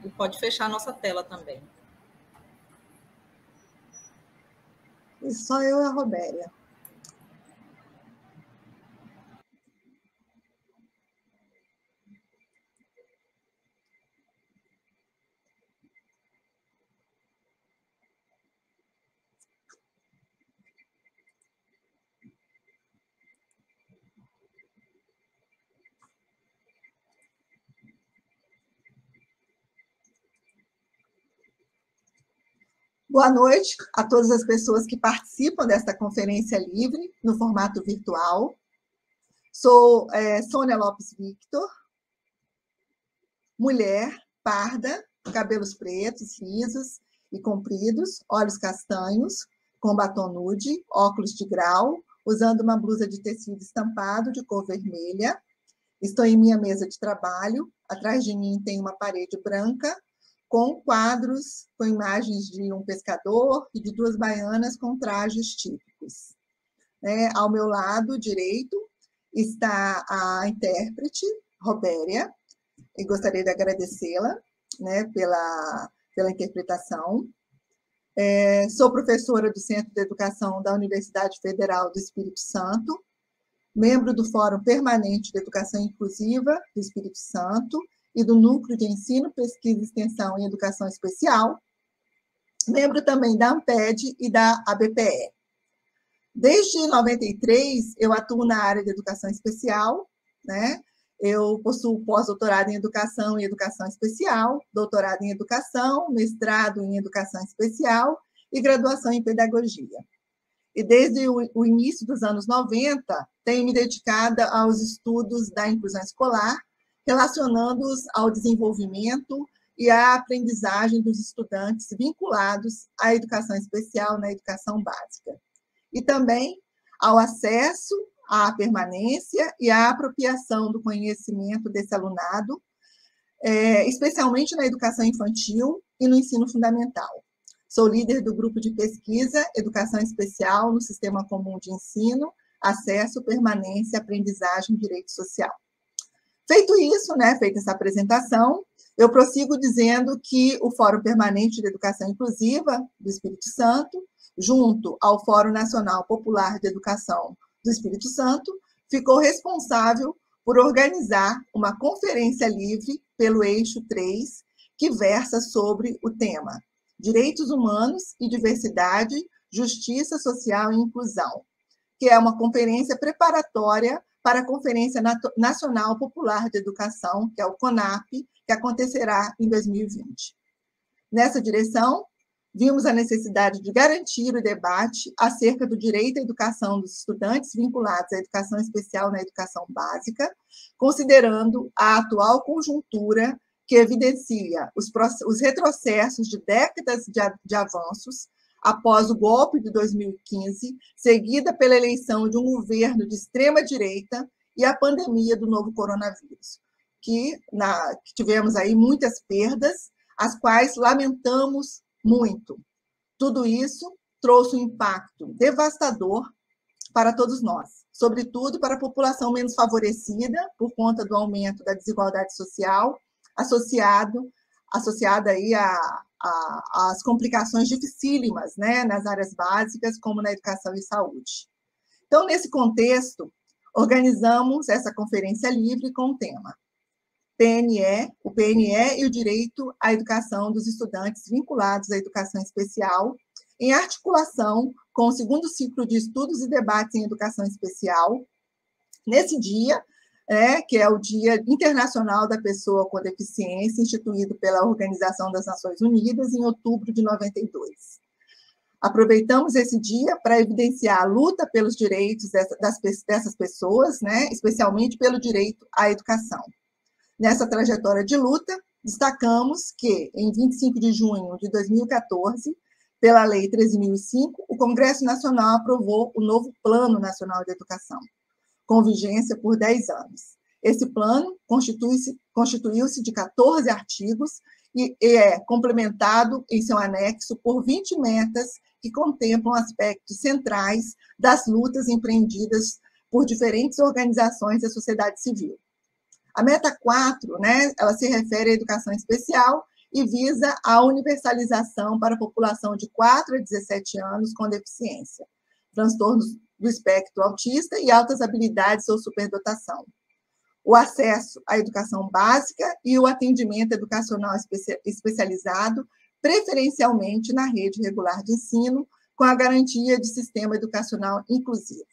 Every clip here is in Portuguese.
E pode fechar a nossa tela também. E só eu e a Robéria. Boa noite a todas as pessoas que participam desta conferência livre no formato virtual. Sou Sônia Lopes Victor, mulher, parda, cabelos pretos, lisos e compridos, olhos castanhos, com batom nude, óculos de grau, usando uma blusa de tecido estampado de cor vermelha. Estou em minha mesa de trabalho. Atrás de mim tem uma parede branca com quadros com imagens de um pescador e de duas baianas com trajes típicos. Ao meu lado direito está a intérprete, Robéria, e gostaria de agradecê-la pela interpretação. Sou professora do Centro de Educação da Universidade Federal do Espírito Santo, membro do Fórum Permanente de Educação Inclusiva do Espírito Santo e do Núcleo de Ensino, Pesquisa, Extensão e Educação Especial, membro também da AMPED e da ABPE. Desde 93, eu atuo na área de educação especial, Eu possuo pós-doutorado em Educação e Educação Especial, doutorado em Educação, mestrado em Educação Especial e graduação em Pedagogia. E desde o início dos anos 90, tenho me dedicado aos estudos da inclusão escolar, relacionando-os ao desenvolvimento e à aprendizagem dos estudantes vinculados à educação especial na educação básica. E também ao acesso à permanência e à apropriação do conhecimento desse alunado, especialmente na educação infantil e no ensino fundamental. Sou líder do grupo de pesquisa Educação Especial no Sistema Comum de Ensino, Acesso, Permanência, Aprendizagem e Direito Social. Feito isso, feita essa apresentação, eu prossigo dizendo que o Fórum Permanente de Educação Inclusiva do Espírito Santo, junto ao Fórum Nacional Popular de Educação do Espírito Santo, ficou responsável por organizar uma conferência livre pelo eixo 3, que versa sobre o tema Direitos Humanos e Diversidade, Justiça Social e Inclusão, que é uma conferência preparatória para a Conferência Nacional Popular de Educação, que é o CONAP, que acontecerá em 2020. Nessa direção, vimos a necessidade de garantir o debate acerca do direito à educação dos estudantes vinculados à educação especial na educação básica, considerando a atual conjuntura que evidencia os retrocessos de décadas de avanços após o golpe de 2015, seguida pela eleição de um governo de extrema-direita e a pandemia do novo coronavírus, que tivemos aí muitas perdas, as quais lamentamos muito. Tudo isso trouxe um impacto devastador para todos nós, sobretudo para a população menos favorecida, por conta do aumento da desigualdade social, associada aí às complicações dificílimas, nas áreas básicas, como na educação e saúde. Então, nesse contexto, organizamos essa conferência livre com o tema o PNE e o direito à educação dos estudantes vinculados à educação especial, em articulação com o segundo ciclo de estudos e debates em educação especial, nesse dia, que é o Dia Internacional da Pessoa com Deficiência, instituído pela Organização das Nações Unidas em outubro de 92. Aproveitamos esse dia para evidenciar a luta pelos direitos dessas pessoas, especialmente pelo direito à educação. Nessa trajetória de luta, destacamos que, em 25 de junho de 2014, pela Lei 13.005, o Congresso Nacional aprovou o novo Plano Nacional de Educação, com vigência por 10 anos. Esse plano constituiu-se de 14 artigos e é complementado em seu anexo por 20 metas que contemplam aspectos centrais das lutas empreendidas por diferentes organizações da sociedade civil. A meta 4, ela se refere à educação especial e visa a universalização para a população de 4 a 17 anos com deficiência, transtornos do espectro autista e altas habilidades ou superdotação. O acesso à educação básica e o atendimento educacional especializado, preferencialmente na rede regular de ensino, com a garantia de sistema educacional inclusivo.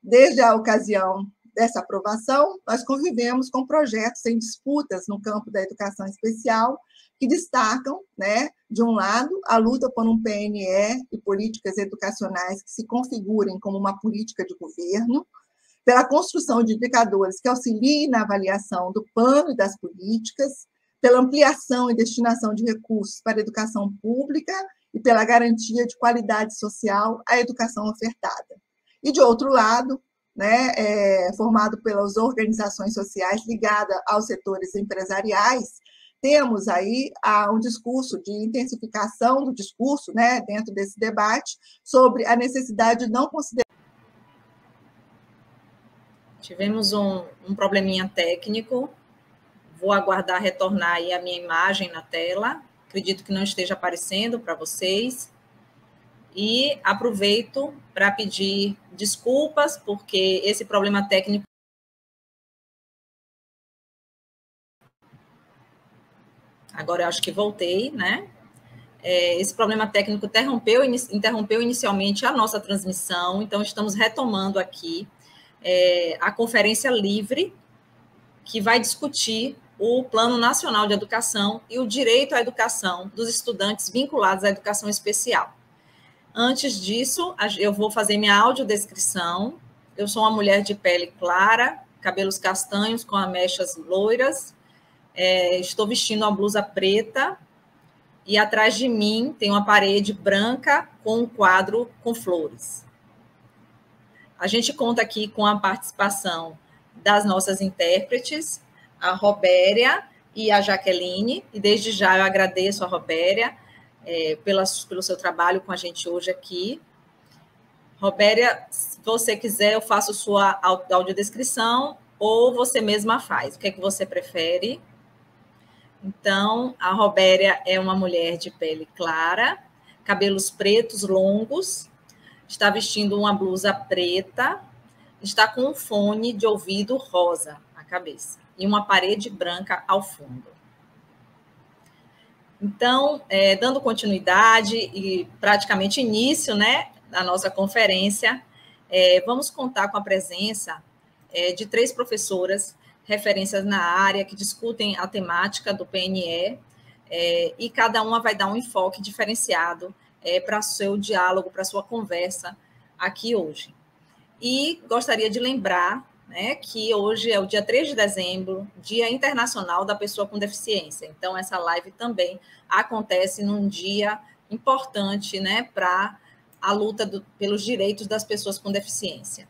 Desde a ocasião dessa aprovação, nós convivemos com projetos em disputas no campo da educação especial, que destacam, né, de um lado, a luta por um PNE e políticas educacionais que se configurem como uma política de governo, pela construção de indicadores que auxiliem na avaliação do plano e das políticas, pela ampliação e destinação de recursos para a educação pública e pela garantia de qualidade social à educação ofertada. E, de outro lado, né, formado pelas organizações sociais ligadas aos setores empresariais, temos aí um discurso de intensificação do discurso, né, dentro desse debate, sobre a necessidade de não considerar. Tivemos um probleminha técnico, vou aguardar retornar aí a minha imagem na tela, acredito que não esteja aparecendo para vocês, e aproveito para pedir desculpas, porque esse problema técnico agora eu acho que voltei, né? Esse problema técnico interrompeu inicialmente a nossa transmissão, então estamos retomando aqui a conferência livre, que vai discutir o Plano Nacional de Educação e o direito à educação dos estudantes vinculados à educação especial. Antes disso, eu vou fazer minha audiodescrição. Eu sou uma mulher de pele clara, cabelos castanhos com ameixas loiras, estou vestindo uma blusa preta e atrás de mim tem uma parede branca com um quadro com flores. A gente conta aqui com a participação das nossas intérpretes, a Robéria e a Jaqueline, e desde já eu agradeço a Robéria pelo seu trabalho com a gente hoje aqui. Robéria, se você quiser, eu faço sua audiodescrição ou você mesma faz. O que é que você prefere? Então, a Robéria é uma mulher de pele clara, cabelos pretos longos, está vestindo uma blusa preta, está com um fone de ouvido rosa na cabeça e uma parede branca ao fundo. Então, dando continuidade e praticamente início, né, da nossa conferência, vamos contar com a presença de 3 professoras, referências na área, que discutem a temática do PNE, e cada uma vai dar um enfoque diferenciado para o seu diálogo, para a sua conversa aqui hoje. E gostaria de lembrar, né, que hoje é o dia 3 de dezembro, Dia Internacional da Pessoa com Deficiência. Então, essa live também acontece num dia importante, né, para a luta pelos direitos das pessoas com deficiência.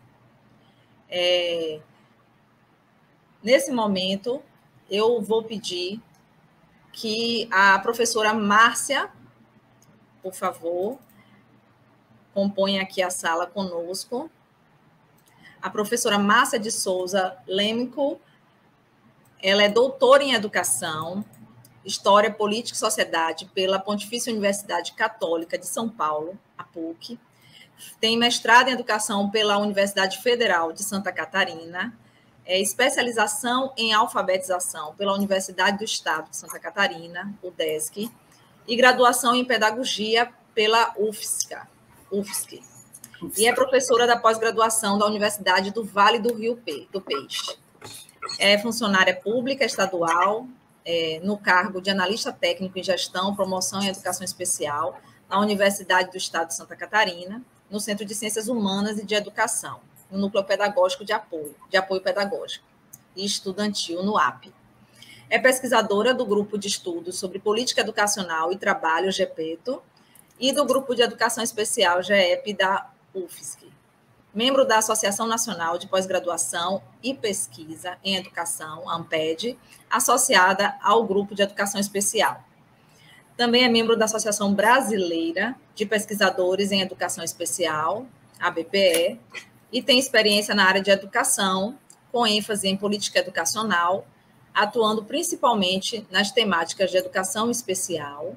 Nesse momento, eu vou pedir que a professora Márcia, por favor, compõe aqui a sala conosco. A professora Márcia de Souza Lêmico, ela é doutora em Educação, História, Política e Sociedade pela Pontifícia Universidade Católica de São Paulo, a PUC. Tem mestrado em Educação pela Universidade Federal de Santa Catarina, especialização em alfabetização pela Universidade do Estado de Santa Catarina, UDESC, e graduação em Pedagogia pela UFSC. E é professora da pós-graduação da Universidade do Vale do Rio do Peixe. É funcionária pública estadual, no cargo de analista técnico em gestão, promoção e educação especial, na Universidade do Estado de Santa Catarina, no Centro de Ciências Humanas e de Educação, no Núcleo Pedagógico de Apoio Pedagógico e Estudantil, no AP. É pesquisadora do Grupo de Estudos sobre Política Educacional e Trabalho, GEPETO, e do Grupo de Educação Especial, GEP, da UFSC. Membro da Associação Nacional de Pós-Graduação e Pesquisa em Educação, ANPED, associada ao Grupo de Educação Especial. Também é membro da Associação Brasileira de Pesquisadores em Educação Especial, ABPE, e tem experiência na área de educação, com ênfase em política educacional, atuando principalmente nas temáticas de educação especial,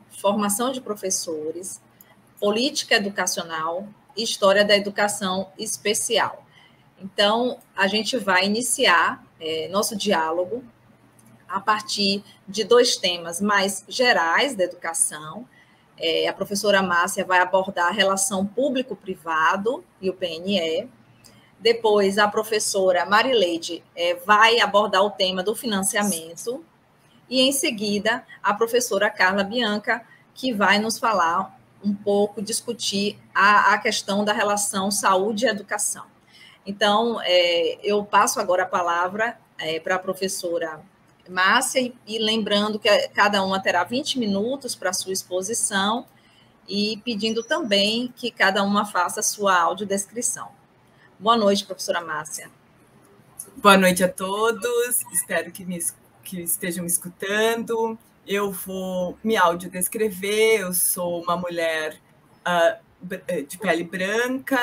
formação de professores, política educacional e história da educação especial. Então, a gente vai iniciar nosso diálogo a partir de 2 temas mais gerais da educação. A professora Márcia vai abordar a relação público-privado e o PNE. Depois, a professora Marileide vai abordar o tema do financiamento. E, em seguida, a professora Carla Bianca, que vai nos falar um pouco, discutir a questão da relação saúde e educação. Então, eu passo agora a palavra para a professora Márcia, e lembrando que cada uma terá 20 minutos para a sua exposição, e pedindo também que cada uma faça a sua audiodescrição. Boa noite, professora Márcia. Boa noite a todos, espero que estejam me escutando. Eu vou me audiodescrever. Eu sou uma mulher de pele branca,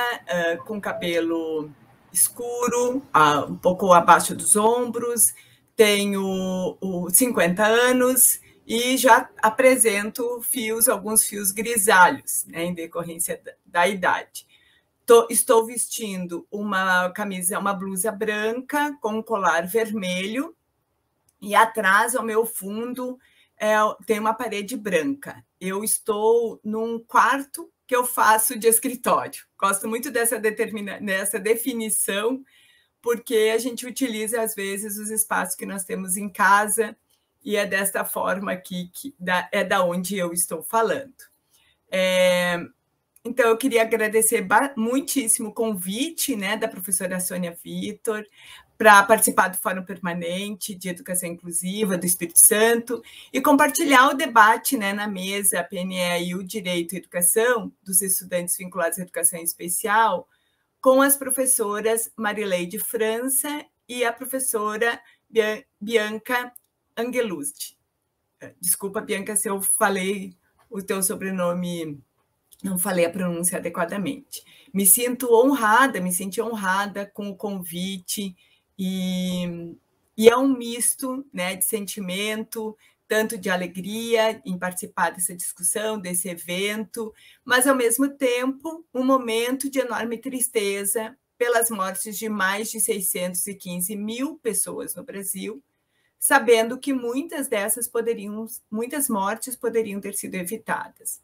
com cabelo escuro, um pouco abaixo dos ombros, tenho 50 anos e já apresento alguns fios grisalhos, né, em decorrência da idade. Estou vestindo uma blusa branca com um colar vermelho, e atrás, ao meu fundo, tem uma parede branca. Eu estou num quarto que eu faço de escritório. Gosto muito dessa definição, porque a gente utiliza, às vezes, os espaços que nós temos em casa, e é desta forma aqui da onde eu estou falando. Então, eu queria agradecer muitíssimo o convite, né, da professora Sônia Vitor para participar do Fórum Permanente de Educação Inclusiva do Espírito Santo e compartilhar o debate, né, na mesa PNE e o Direito à Educação dos estudantes vinculados à educação especial com as professoras Marileide França e a professora Bianca Angelusti. Desculpa, Bianca, se eu falei o teu sobrenome, não falei a pronúncia adequadamente. Me senti honrada com o convite, e é um misto, né, de sentimento, tanto de alegria em participar dessa discussão, desse evento, mas, ao mesmo tempo, um momento de enorme tristeza pelas mortes de mais de 615 mil pessoas no Brasil, sabendo que muitas mortes poderiam ter sido evitadas.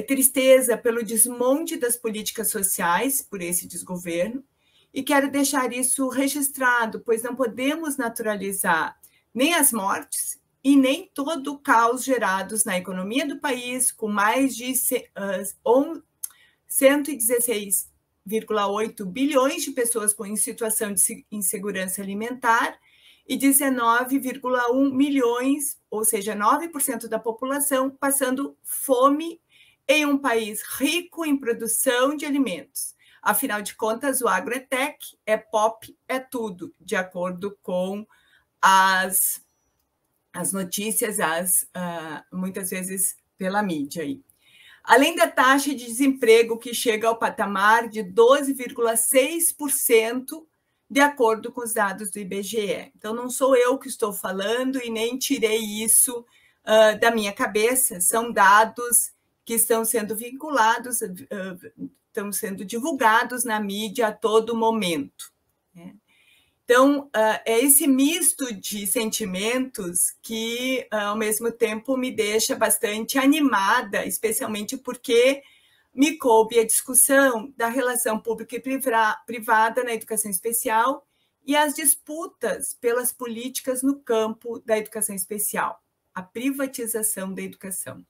Tristeza pelo desmonte das políticas sociais por esse desgoverno, e quero deixar isso registrado, pois não podemos naturalizar nem as mortes e nem todo o caos gerados na economia do país, com mais de 116,8 bilhões de pessoas em situação de insegurança alimentar e 19,1 milhões, ou seja, 9% da população, passando fome em um país rico em produção de alimentos. Afinal de contas, o agro é tech, é pop, é tudo, de acordo com as notícias, muitas vezes pela mídia. Além da taxa de desemprego, que chega ao patamar de 12,6%, de acordo com os dados do IBGE. Então, não sou eu que estou falando e nem tirei isso da minha cabeça, são dados que estão sendo vinculados, estão sendo divulgados na mídia a todo momento. Então, é esse misto de sentimentos que, ao mesmo tempo, me deixa bastante animada, especialmente porque me coube a discussão da relação pública e privada na educação especial e as disputas pelas políticas no campo da educação especial, a privatização da educação.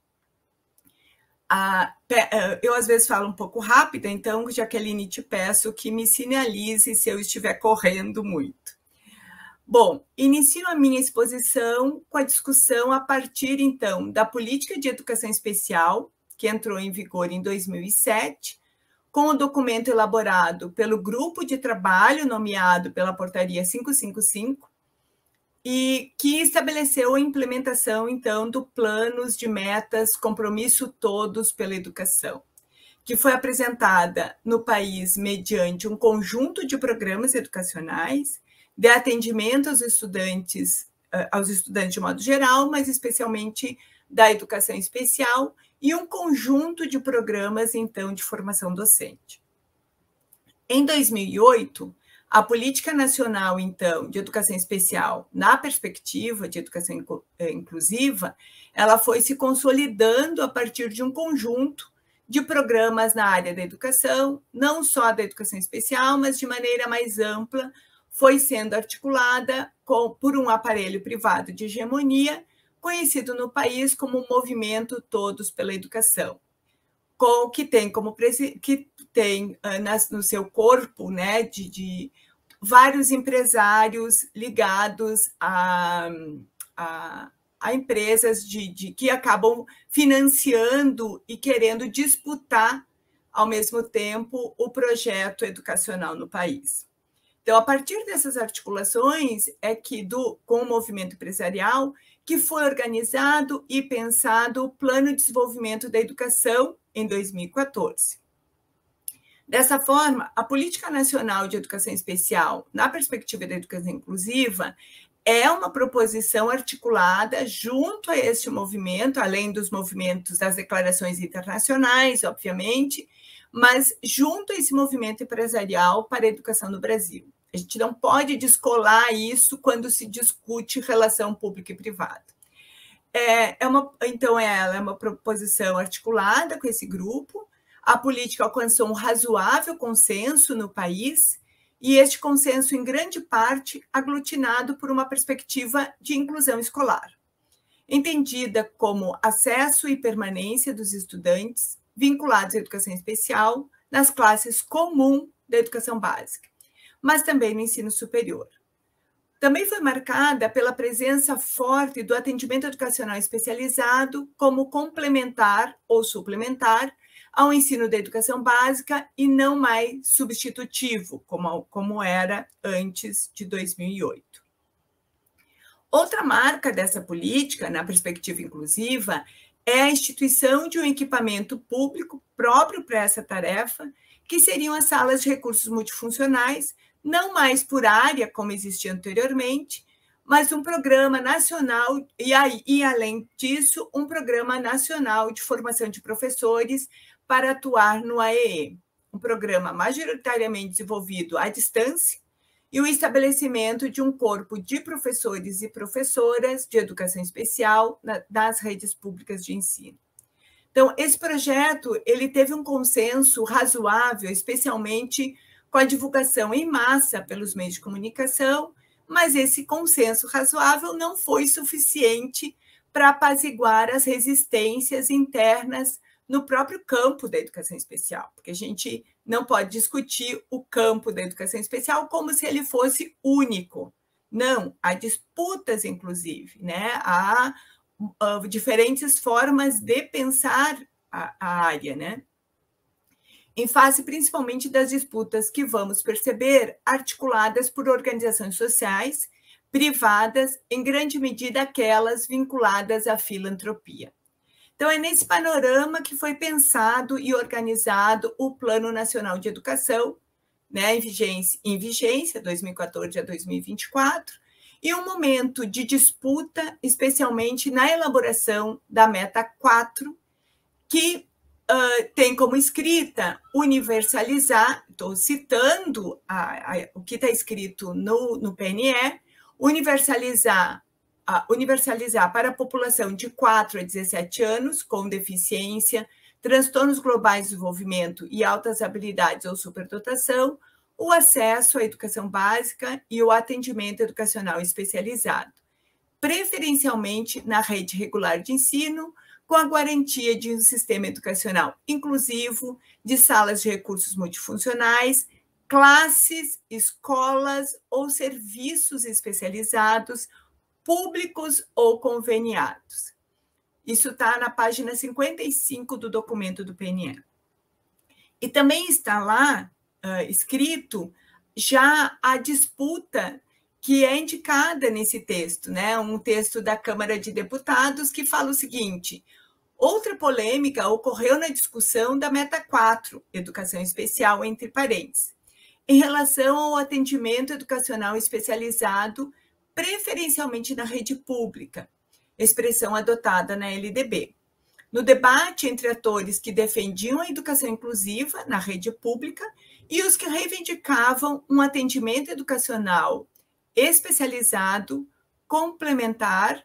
Eu, às vezes, falo um pouco rápida, então, Jaqueline, te peço que me sinalize se eu estiver correndo muito. Bom, inicio a minha exposição com a discussão a partir, então, da política de educação especial, que entrou em vigor em 2007, com o documento elaborado pelo grupo de trabalho nomeado pela Portaria 555, e que estabeleceu a implementação, então, do Planos de Metas Compromisso Todos pela Educação, que foi apresentada no país mediante um conjunto de programas educacionais de atendimento aos estudantes de modo geral, mas especialmente da educação especial, e um conjunto de programas, então, de formação docente. Em 2008, a Política Nacional, então, de Educação Especial, na perspectiva de educação inclusiva, ela foi se consolidando a partir de um conjunto de programas na área da educação, não só da educação especial, mas de maneira mais ampla, foi sendo articulada por um aparelho privado de hegemonia, conhecido no país como o Movimento Todos pela Educação, que tem no seu corpo, né, de vários empresários ligados a empresas que acabam financiando e querendo disputar, ao mesmo tempo, o projeto educacional no país. Então, a partir dessas articulações, é que, com o movimento empresarial, que foi organizado e pensado o Plano de Desenvolvimento da Educação em 2014. Dessa forma, a Política Nacional de Educação Especial, na perspectiva da educação inclusiva, é uma proposição articulada junto a este movimento, além dos movimentos das declarações internacionais, obviamente, mas junto a esse movimento empresarial para a educação no Brasil. A gente não pode descolar isso quando se discute relação pública e privada. Então, ela é uma proposição articulada com esse grupo. A política alcançou um razoável consenso no país, e este consenso, em grande parte, aglutinado por uma perspectiva de inclusão escolar, entendida como acesso e permanência dos estudantes vinculados à educação especial nas classes comum da educação básica, mas também no ensino superior. Também foi marcada pela presença forte do atendimento educacional especializado como complementar ou suplementar ao ensino da educação básica e não mais substitutivo, como era antes de 2008. Outra marca dessa política, na perspectiva inclusiva, é a instituição de um equipamento público próprio para essa tarefa, que seriam as salas de recursos multifuncionais, não mais por área, como existia anteriormente, mas um programa nacional, e além disso, um programa nacional de formação de professores para atuar no AEE, um programa majoritariamente desenvolvido à distância, e o estabelecimento de um corpo de professores e professoras de educação especial nas redes públicas de ensino. Então, esse projeto ele teve um consenso razoável, especialmente com a divulgação em massa pelos meios de comunicação, mas esse consenso razoável não foi suficiente para apaziguar as resistências internas no próprio campo da educação especial, porque a gente não pode discutir o campo da educação especial como se ele fosse único. Não, há disputas, inclusive, né? Há diferentes formas de pensar a área, né? Em face principalmente das disputas que vamos perceber articuladas por organizações sociais, privadas, em grande medida aquelas vinculadas à filantropia. Então, é nesse panorama que foi pensado e organizado o Plano Nacional de Educação, né, em vigência, 2014 a 2024, e um momento de disputa, especialmente na elaboração da Meta 4, que tem como escrita universalizar, estou citando o que está escrito no PNE, universalizar para a população de 4 a 17 anos com deficiência, transtornos globais de desenvolvimento e altas habilidades ou superdotação, o acesso à educação básica e o atendimento educacional especializado, preferencialmente na rede regular de ensino, com a garantia de um sistema educacional inclusivo, de salas de recursos multifuncionais, classes, escolas ou serviços especializados, públicos ou conveniados. Isso está na página 55 do documento do PNE. E também está lá escrito já a disputa que é indicada nesse texto, né? Um texto da Câmara de Deputados que fala o seguinte: outra polêmica ocorreu na discussão da Meta 4, Educação Especial, entre parênteses. em relação ao atendimento educacional especializado, preferencialmente na rede pública, expressão adotada na LDB. No debate entre atores que defendiam a educação inclusiva na rede pública e os que reivindicavam um atendimento educacional especializado, complementar,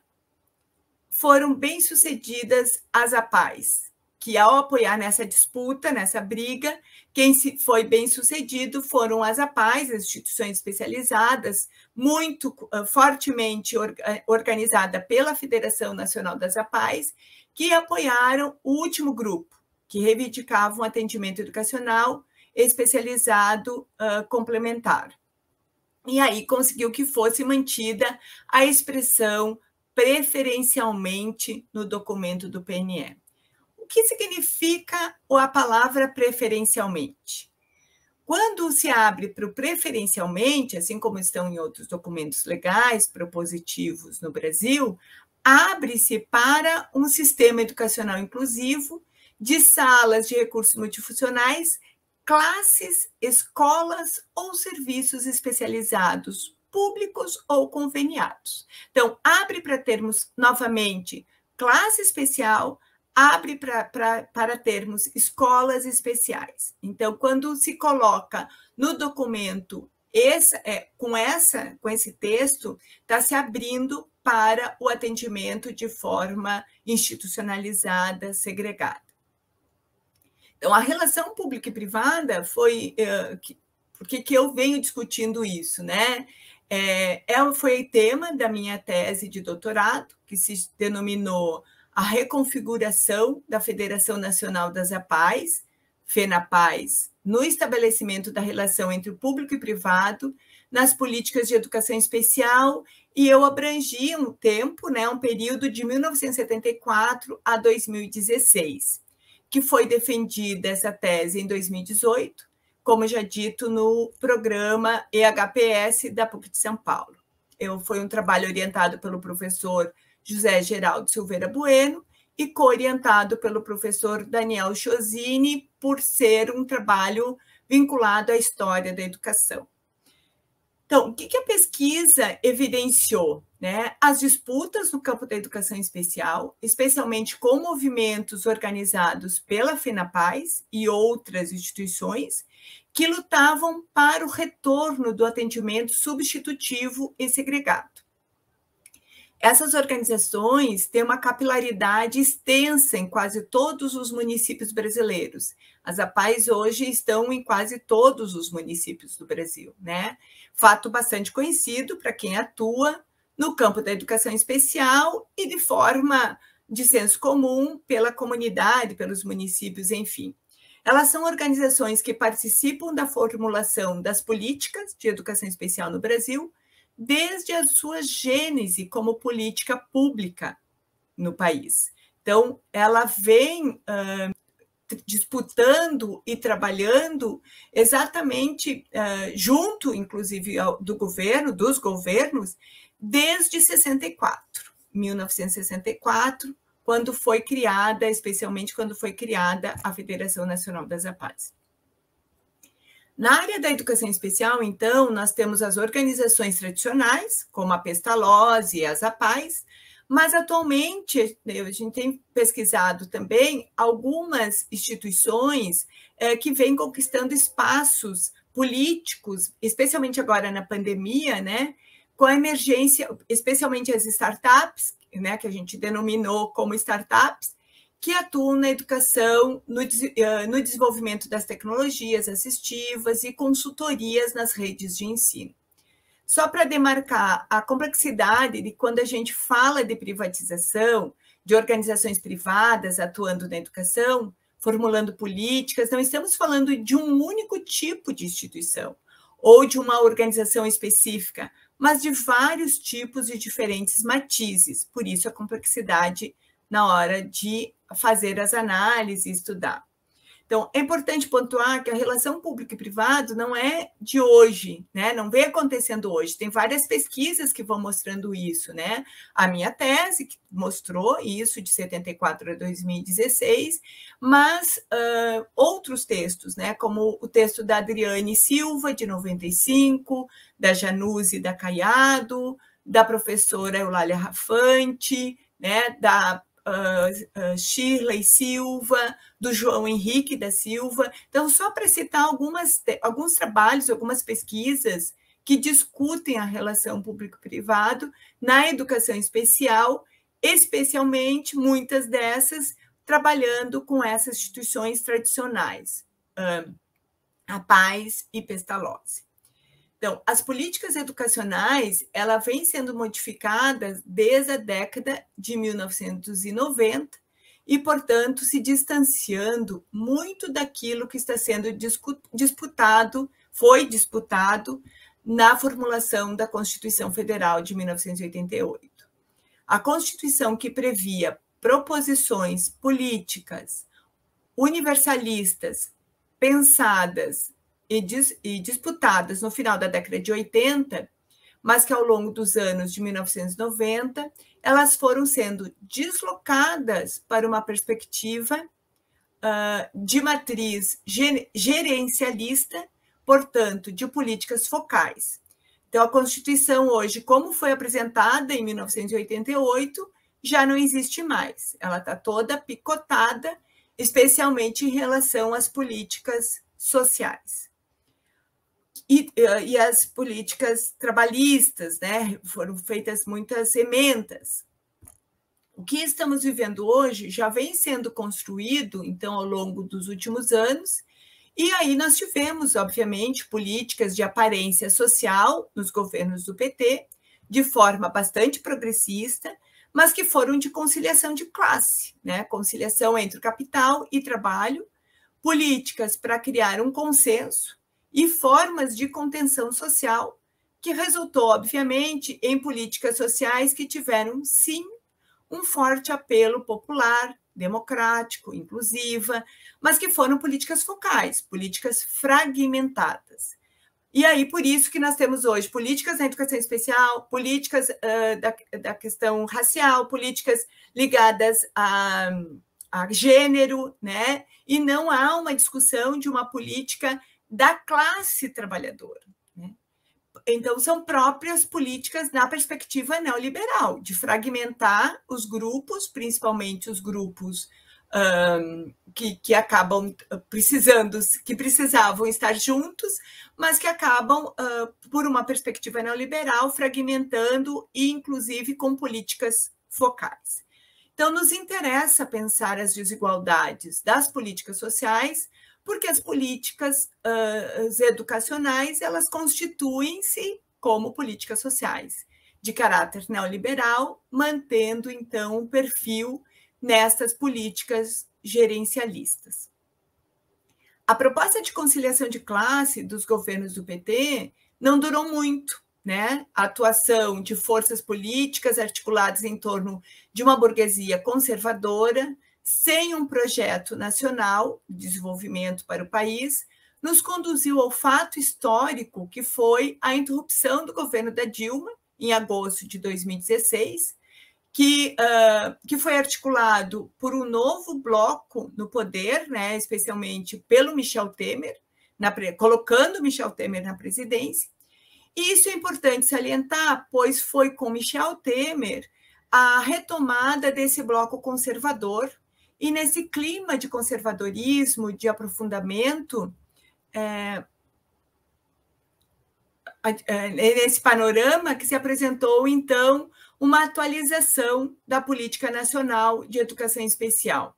foram bem-sucedidas as APAES, que ao apoiar nessa disputa, nessa briga, quem foi bem-sucedido foram as APAES, as instituições especializadas, muito fortemente organizada pela Federação Nacional das APAES, que apoiaram o último grupo, que reivindicava um atendimento educacional especializado complementar. E aí conseguiu que fosse mantida a expressão preferencialmente no documento do PNE. O que significa a palavra preferencialmente? Quando se abre para o preferencialmente, assim como estão em outros documentos legais propositivos no Brasil, abre-se para um sistema educacional inclusivo de salas de recursos multifuncionais, classes, escolas ou serviços especializados, públicos ou conveniados. Então, abre para termos, novamente, classe especial, abre para termos escolas especiais. Então, quando se coloca no documento com esse texto, está se abrindo para o atendimento de forma institucionalizada, segregada. Então, a relação pública e privada foi... Por que eu venho discutindo isso, né? Foi tema da minha tese de doutorado, que se denominou a reconfiguração da Federação Nacional das APAES, FENAPAES, no estabelecimento da relação entre o público e privado, nas políticas de educação especial, e eu abrangi um tempo, né, um período de 1974 a 2016, que foi defendida essa tese em 2018, como já dito no programa EHPS da PUC de São Paulo. Foi um trabalho orientado pelo professor José Geraldo Silveira Bueno e co-orientado pelo professor Daniel Chosini, por ser um trabalho vinculado à história da educação. Então, o que a pesquisa evidenciou? Né? As disputas no campo da educação especial, especialmente com movimentos organizados pela FENAPAES e outras instituições, que lutavam para o retorno do atendimento substitutivo e segregado. Essas organizações têm uma capilaridade extensa em quase todos os municípios brasileiros. As APAES hoje estão em quase todos os municípios do Brasil, né? Fato bastante conhecido para quem atua no campo da educação especial e de forma de senso comum pela comunidade, pelos municípios, enfim. Elas são organizações que participam da formulação das políticas de educação especial no Brasil, desde a sua gênese como política pública no país. Então, ela vem disputando e trabalhando exatamente junto, inclusive, dos governos, desde 1964, quando foi criada, especialmente quando foi criada a Federação Nacional das APAES. Na área da educação especial, então, nós temos as organizações tradicionais, como a Pestalozzi e as APAES, mas atualmente a gente tem pesquisado também algumas instituições que vêm conquistando espaços políticos, especialmente agora na pandemia, né, com a emergência, especialmente as startups, né, que a gente denominou como startups, que atuam na educação, no desenvolvimento das tecnologias assistivas e consultorias nas redes de ensino. Só para demarcar a complexidade de quando a gente fala de privatização, de organizações privadas atuando na educação, formulando políticas, não estamos falando de um único tipo de instituição ou de uma organização específica, mas de vários tipos e diferentes matizes. Por isso, a complexidade na hora de fazer as análises e estudar. Então, é importante pontuar que a relação público e privado não é de hoje, né? Não vem acontecendo hoje. Tem várias pesquisas que vão mostrando isso, né? A minha tese que mostrou isso de 74 a 2016, mas outros textos, né? Como o texto da Adriane Silva, de 95, da Januse da Caiado, da professora Eulália Rafante, né? Da Shirley Silva, do João Henrique da Silva. Então, só para citar alguns trabalhos, algumas pesquisas que discutem a relação público-privado na educação especial, especialmente muitas dessas trabalhando com essas instituições tradicionais, a Paz e Pestalozzi. Então, as políticas educacionais, ela vem sendo modificadas desde a década de 1990 e, portanto, se distanciando muito daquilo que está sendo foi disputado na formulação da Constituição Federal de 1988. A Constituição que previa proposições políticas universalistas, pensadas e disputadas no final da década de 80, mas que ao longo dos anos de 1990, elas foram sendo deslocadas para uma perspectiva de matriz gerencialista, portanto, de políticas focais. Então, a Constituição hoje, como foi apresentada em 1988, já não existe mais. Ela está toda picotada, especialmente em relação às políticas sociais. E as políticas trabalhistas, né? Foram feitas muitas emendas. O que estamos vivendo hoje já vem sendo construído, então, ao longo dos últimos anos, e aí nós tivemos, obviamente, políticas de aparência social nos governos do PT, de forma bastante progressista, mas que foram de conciliação de classe, né? Conciliação entre o capital e trabalho, políticas para criar um consenso e formas de contenção social, que resultou, obviamente, em políticas sociais que tiveram, sim, um forte apelo popular, democrático, inclusiva, mas que foram políticas focais, políticas fragmentadas. E aí, por isso que nós temos hoje políticas na educação especial, políticas da questão racial, políticas ligadas a gênero, né? E não há uma discussão de uma política da classe trabalhadora, né? Então, são próprias políticas na perspectiva neoliberal, de fragmentar os grupos, principalmente os grupos que acabam que precisavam estar juntos, mas que acabam, por uma perspectiva neoliberal, fragmentando e, inclusive, com políticas focais. Então, nos interessa pensar as desigualdades das políticas sociais, porque as políticas educacionais, elas constituem-se como políticas sociais, de caráter neoliberal, mantendo, então, o perfil nessas políticas gerencialistas. A proposta de conciliação de classe dos governos do PT não durou muito, né? A atuação de forças políticas articuladas em torno de uma burguesia conservadora, sem um projeto nacional de desenvolvimento para o país, nos conduziu ao fato histórico que foi a interrupção do governo da Dilma, em agosto de 2016, que foi articulado por um novo bloco no poder, né, especialmente pelo Michel Temer, colocando Michel Temer na presidência. E isso é importante salientar, pois foi com Michel Temer a retomada desse bloco conservador, e nesse clima de conservadorismo, de aprofundamento, nesse panorama que se apresentou, então, uma atualização da Política Nacional de Educação Especial.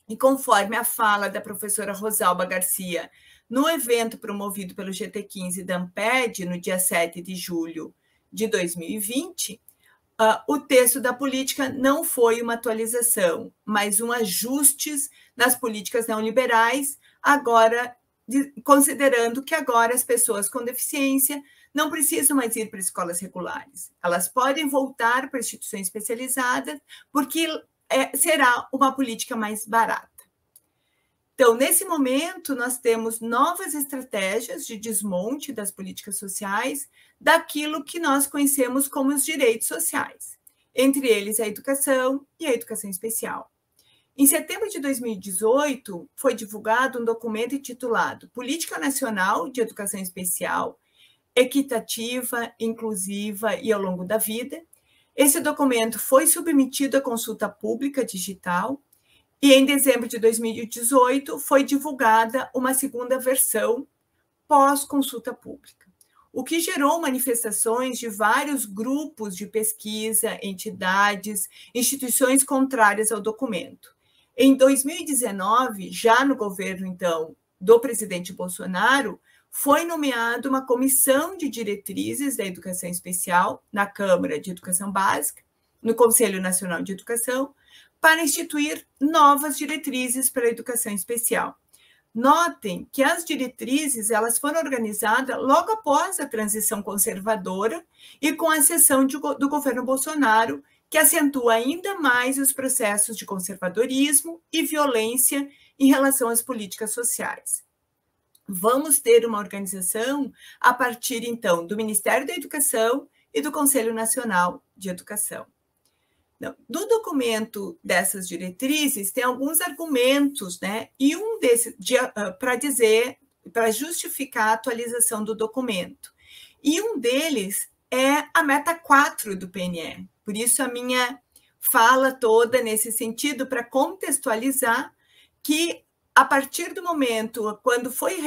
E conforme a fala da professora Rosalba Garcia, no evento promovido pelo GT15 da Amped, no dia 7 de julho de 2020, o texto da política não foi uma atualização, mas um ajuste nas políticas neoliberais, agora considerando que agora as pessoas com deficiência não precisam mais ir para escolas regulares. Elas podem voltar para instituições especializadas, porque será uma política mais barata. Então, nesse momento, nós temos novas estratégias de desmonte das políticas sociais daquilo que nós conhecemos como os direitos sociais, entre eles a educação e a educação especial. Em setembro de 2018, foi divulgado um documento intitulado Política Nacional de Educação Especial, Equitativa, Inclusiva e ao longo da vida. Esse documento foi submetido à consulta pública digital e, em dezembro de 2018, foi divulgada uma segunda versão pós-consulta pública, o que gerou manifestações de vários grupos de pesquisa, entidades, instituições contrárias ao documento. Em 2019, já no governo, então, do presidente Bolsonaro, foi nomeada uma comissão de diretrizes da educação especial na Câmara de Educação Básica, no Conselho Nacional de Educação, para instituir novas diretrizes para a educação especial. Notem que as diretrizes elas foram organizadas logo após a transição conservadora e com a ascensão do governo Bolsonaro, que acentua ainda mais os processos de conservadorismo e violência em relação às políticas sociais. Vamos ter uma organização a partir, então, do Ministério da Educação e do Conselho Nacional de Educação. No documento dessas diretrizes, tem alguns argumentos, né? E um desses, para justificar a atualização do documento. E um deles é a meta 4 do PNE. Por isso, a minha fala toda nesse sentido, para contextualizar que, a partir do momento quando foi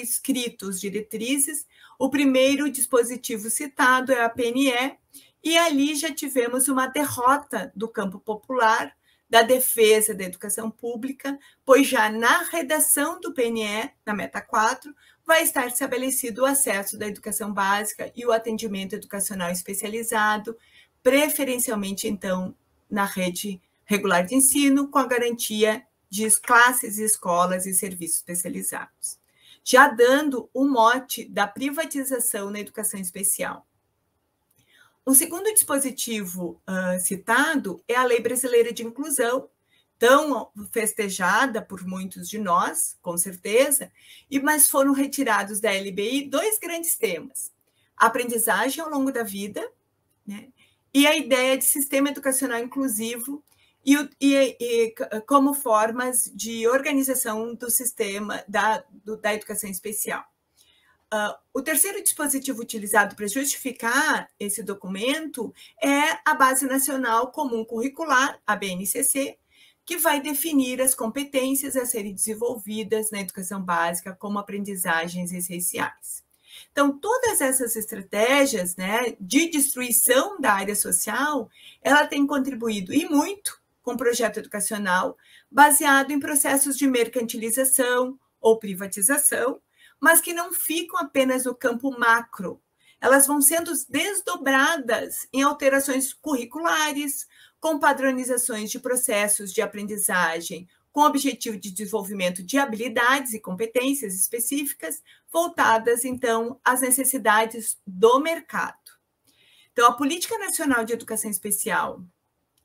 escrito os diretrizes, o primeiro dispositivo citado é a PNE, e ali já tivemos uma derrota do campo popular, da defesa da educação pública, pois já na redação do PNE, na meta 4, vai estar estabelecido o acesso da educação básica e o atendimento educacional especializado, preferencialmente, então, na rede regular de ensino, com a garantia de classes, escolas e serviços especializados, já dando o mote da privatização na educação especial. O segundo dispositivo citado é a Lei Brasileira de Inclusão, tão festejada por muitos de nós, com certeza, mas foram retirados da LBI 2 grandes temas: a aprendizagem ao longo da vida, né, e a ideia de sistema educacional inclusivo e como formas de organização do sistema da educação especial. O terceiro dispositivo utilizado para justificar esse documento é a Base Nacional Comum Curricular, a BNCC, que vai definir as competências a serem desenvolvidas na educação básica como aprendizagens essenciais. Então, todas essas estratégias, né, de destruição da área social, ela tem contribuído, e muito, com o projeto educacional baseado em processos de mercantilização ou privatização, mas que não ficam apenas no campo macro. Elas vão sendo desdobradas em alterações curriculares, com padronizações de processos de aprendizagem, com o objetivo de desenvolvimento de habilidades e competências específicas, voltadas, então, às necessidades do mercado. Então, a Política Nacional de Educação Especial,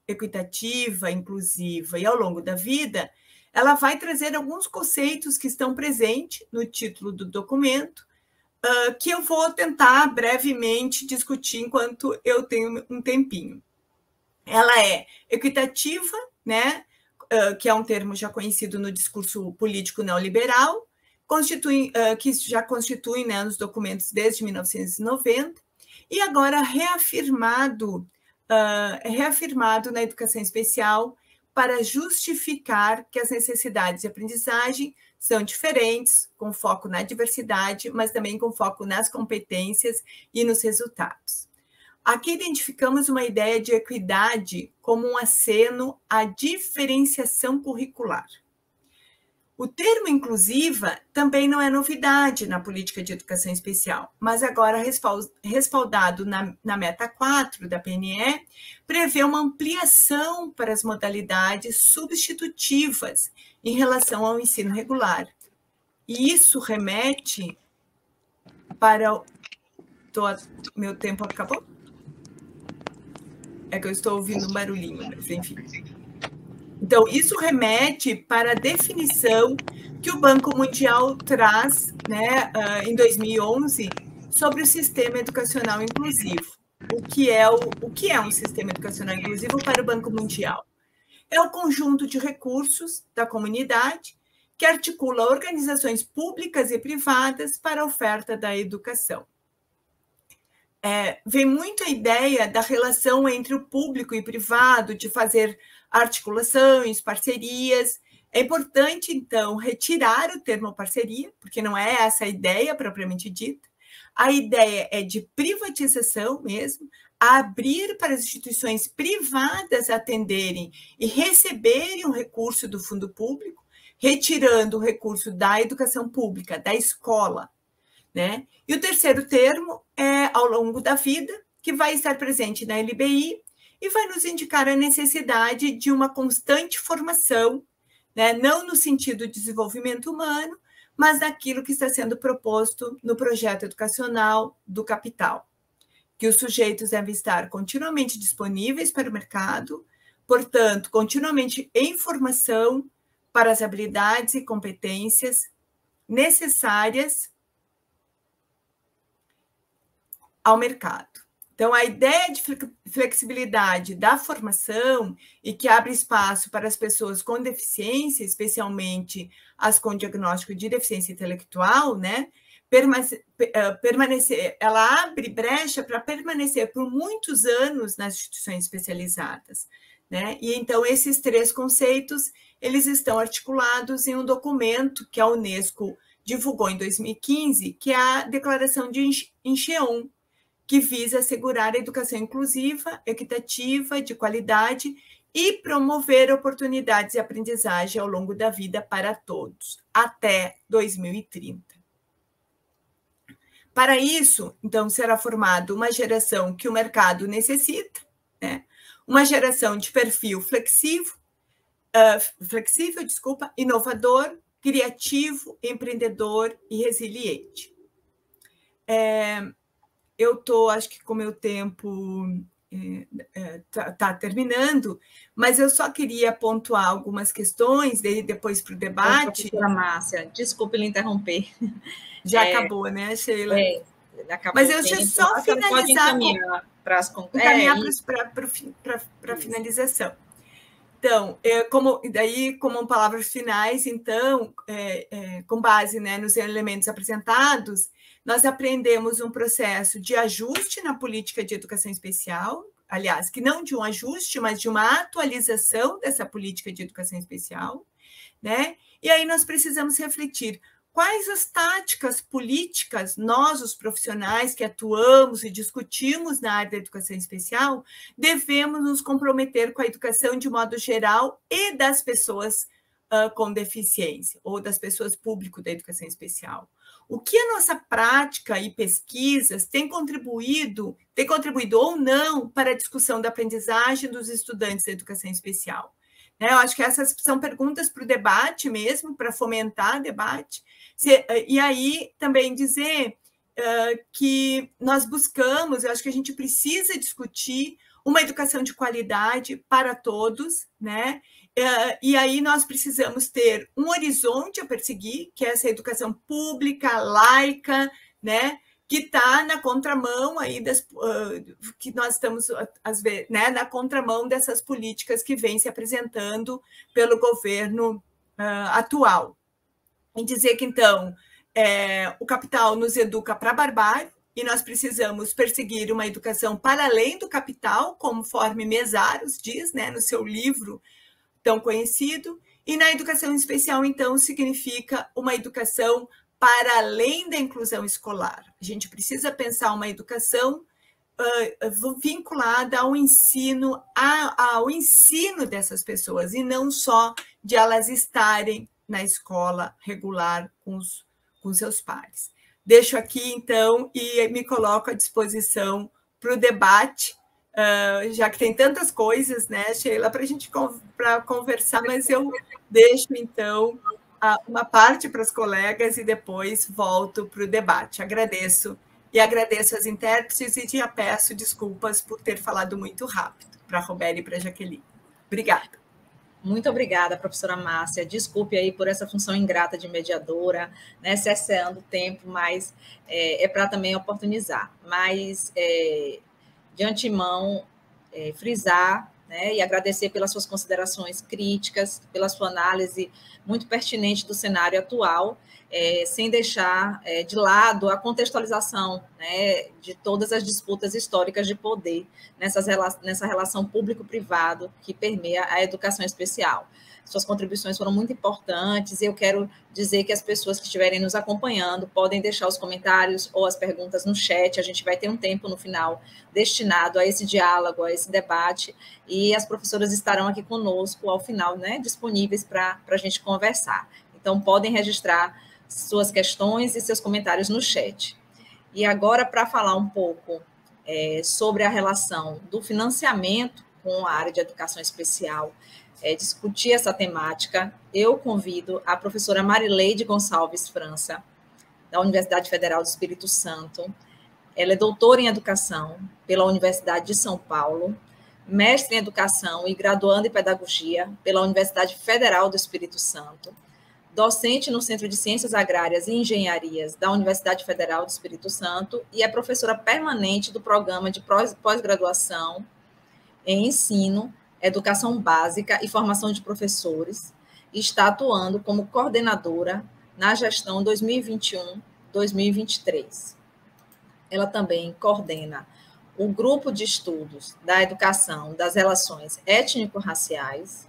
equitativa, inclusiva e ao longo da vida, ela vai trazer alguns conceitos que estão presentes no título do documento, que eu vou tentar brevemente discutir enquanto eu tenho um tempinho. Ela é equitativa, né, que é um termo já conhecido no discurso político neoliberal, que já constitui, né, nos documentos desde 1990, e agora reafirmado na educação especial, para justificar que as necessidades de aprendizagem são diferentes, com foco na diversidade, mas também com foco nas competências e nos resultados. Aqui identificamos uma ideia de equidade como um aceno à diferenciação curricular. O termo inclusiva também não é novidade na política de educação especial, mas agora respaldado na meta 4 da PNE, prevê uma ampliação para as modalidades substitutivas em relação ao ensino regular. E isso remete para... Meu tempo acabou? É que eu estou ouvindo um barulhinho, mas enfim. Então, isso remete para a definição que o Banco Mundial traz, né, em 2011, sobre o sistema educacional inclusivo. O que é um sistema educacional inclusivo para o Banco Mundial? É o conjunto de recursos da comunidade que articula organizações públicas e privadas para a oferta da educação. Vem muito a ideia da relação entre o público e privado, de fazer articulações, parcerias. É importante, então, retirar o termo parceria, porque não é essa a ideia propriamente dita. A ideia é de privatização mesmo, abrir para as instituições privadas atenderem e receberem um recurso do fundo público, retirando o recurso da educação pública, da escola, né? E o terceiro termo é ao longo da vida, que vai estar presente na LBI e vai nos indicar a necessidade de uma constante formação, né? Não no sentido de desenvolvimento humano, mas daquilo que está sendo proposto no projeto educacional do capital, que os sujeitos devem estar continuamente disponíveis para o mercado, portanto, continuamente em formação para as habilidades e competências necessárias ao mercado. Então, a ideia de flexibilidade da formação e que abre espaço para as pessoas com deficiência, especialmente as com diagnóstico de deficiência intelectual, né, permanecer, ela abre brecha para permanecer por muitos anos nas instituições especializadas, né? E então esses três conceitos, eles estão articulados em um documento que a Unesco divulgou em 2015, que é a Declaração de Incheon, que visa assegurar a educação inclusiva, equitativa, de qualidade e promover oportunidades de aprendizagem ao longo da vida para todos, até 2030. Para isso, então, será formada uma geração que o mercado necessita, né? Uma geração de perfil flexível, inovador, criativo, empreendedor e resiliente. Eu estou, acho que com o meu tempo está terminando, mas eu só queria pontuar algumas questões, depois para o debate. Professora Márcia, desculpe lhe interromper. Já acabou, né, Sheila? Acabou. Mas eu deixa só finalizar para a finalização. Então, como palavras finais, então, com base, né, nos elementos apresentados, nós aprendemos um processo de ajuste na política de educação especial, aliás, que não de um ajuste, mas de uma atualização dessa política de educação especial, né? E aí nós precisamos refletir quais as táticas políticas nós, os profissionais que atuamos e discutimos na área da educação especial, devemos nos comprometer com a educação de modo geral e das pessoas com deficiência, ou das pessoas público da educação especial. O que a nossa prática e pesquisas tem contribuído ou não para a discussão da aprendizagem dos estudantes da educação especial? Eu acho que essas são perguntas para o debate mesmo, para fomentar debate. E aí também dizer que nós buscamos, eu acho que a gente precisa discutir uma educação de qualidade para todos, né? E aí nós precisamos ter um horizonte a perseguir, que é essa educação pública, laica, né? Que está na contramão aí que nós estamos, às vezes, né? Na contramão dessas políticas que vêm se apresentando pelo governo atual. E dizer que, então, o capital nos educa para a barbárie, e nós precisamos perseguir uma educação para além do capital, conforme Mesaros diz, né, no seu livro tão conhecido, e na educação especial, então, significa uma educação para além da inclusão escolar. A gente precisa pensar uma educação vinculada ao ensino dessas pessoas, e não só de elas estarem na escola regular com seus pares. Deixo aqui, então, e me coloco à disposição para o debate, já que tem tantas coisas, né, Sheila, para a gente conversar, mas eu deixo, então, uma parte para os colegas e depois volto para o debate. Agradeço às intérpretes e já peço desculpas por ter falado muito rápido, para a Roberta e para a Jaqueline. Obrigada. Muito obrigada, professora Márcia. Desculpe aí por essa função ingrata de mediadora, né, cerceando o tempo, mas é para também oportunizar. Mas, de antemão, frisar, né, e agradecer pelas suas considerações críticas, pela sua análise muito pertinente do cenário atual, sem deixar de lado a contextualização, né, de todas as disputas históricas de poder nessa relação público-privado que permeia a educação especial. Suas contribuições foram muito importantes e eu quero dizer que as pessoas que estiverem nos acompanhando podem deixar os comentários ou as perguntas no chat. A gente vai ter um tempo no final destinado a esse diálogo, a esse debate, e as professoras estarão aqui conosco ao final, né, disponíveis para a gente conversar. Então, podem registrar suas questões e seus comentários no chat. E agora, para falar um pouco sobre a relação do financiamento com a área de educação especial, discutir essa temática, eu convido a professora Marileide Gonçalves França, da Universidade Federal do Espírito Santo. Ela é doutora em educação pela Universidade de São Paulo, mestre em educação e graduanda em pedagogia pela Universidade Federal do Espírito Santo, docente no Centro de Ciências Agrárias e Engenharias da Universidade Federal do Espírito Santo e é professora permanente do programa de pós-graduação em ensino, educação básica e formação de professores, e está atuando como coordenadora na gestão 2021-2023. Ela também coordena o grupo de estudos da educação das relações étnico-raciais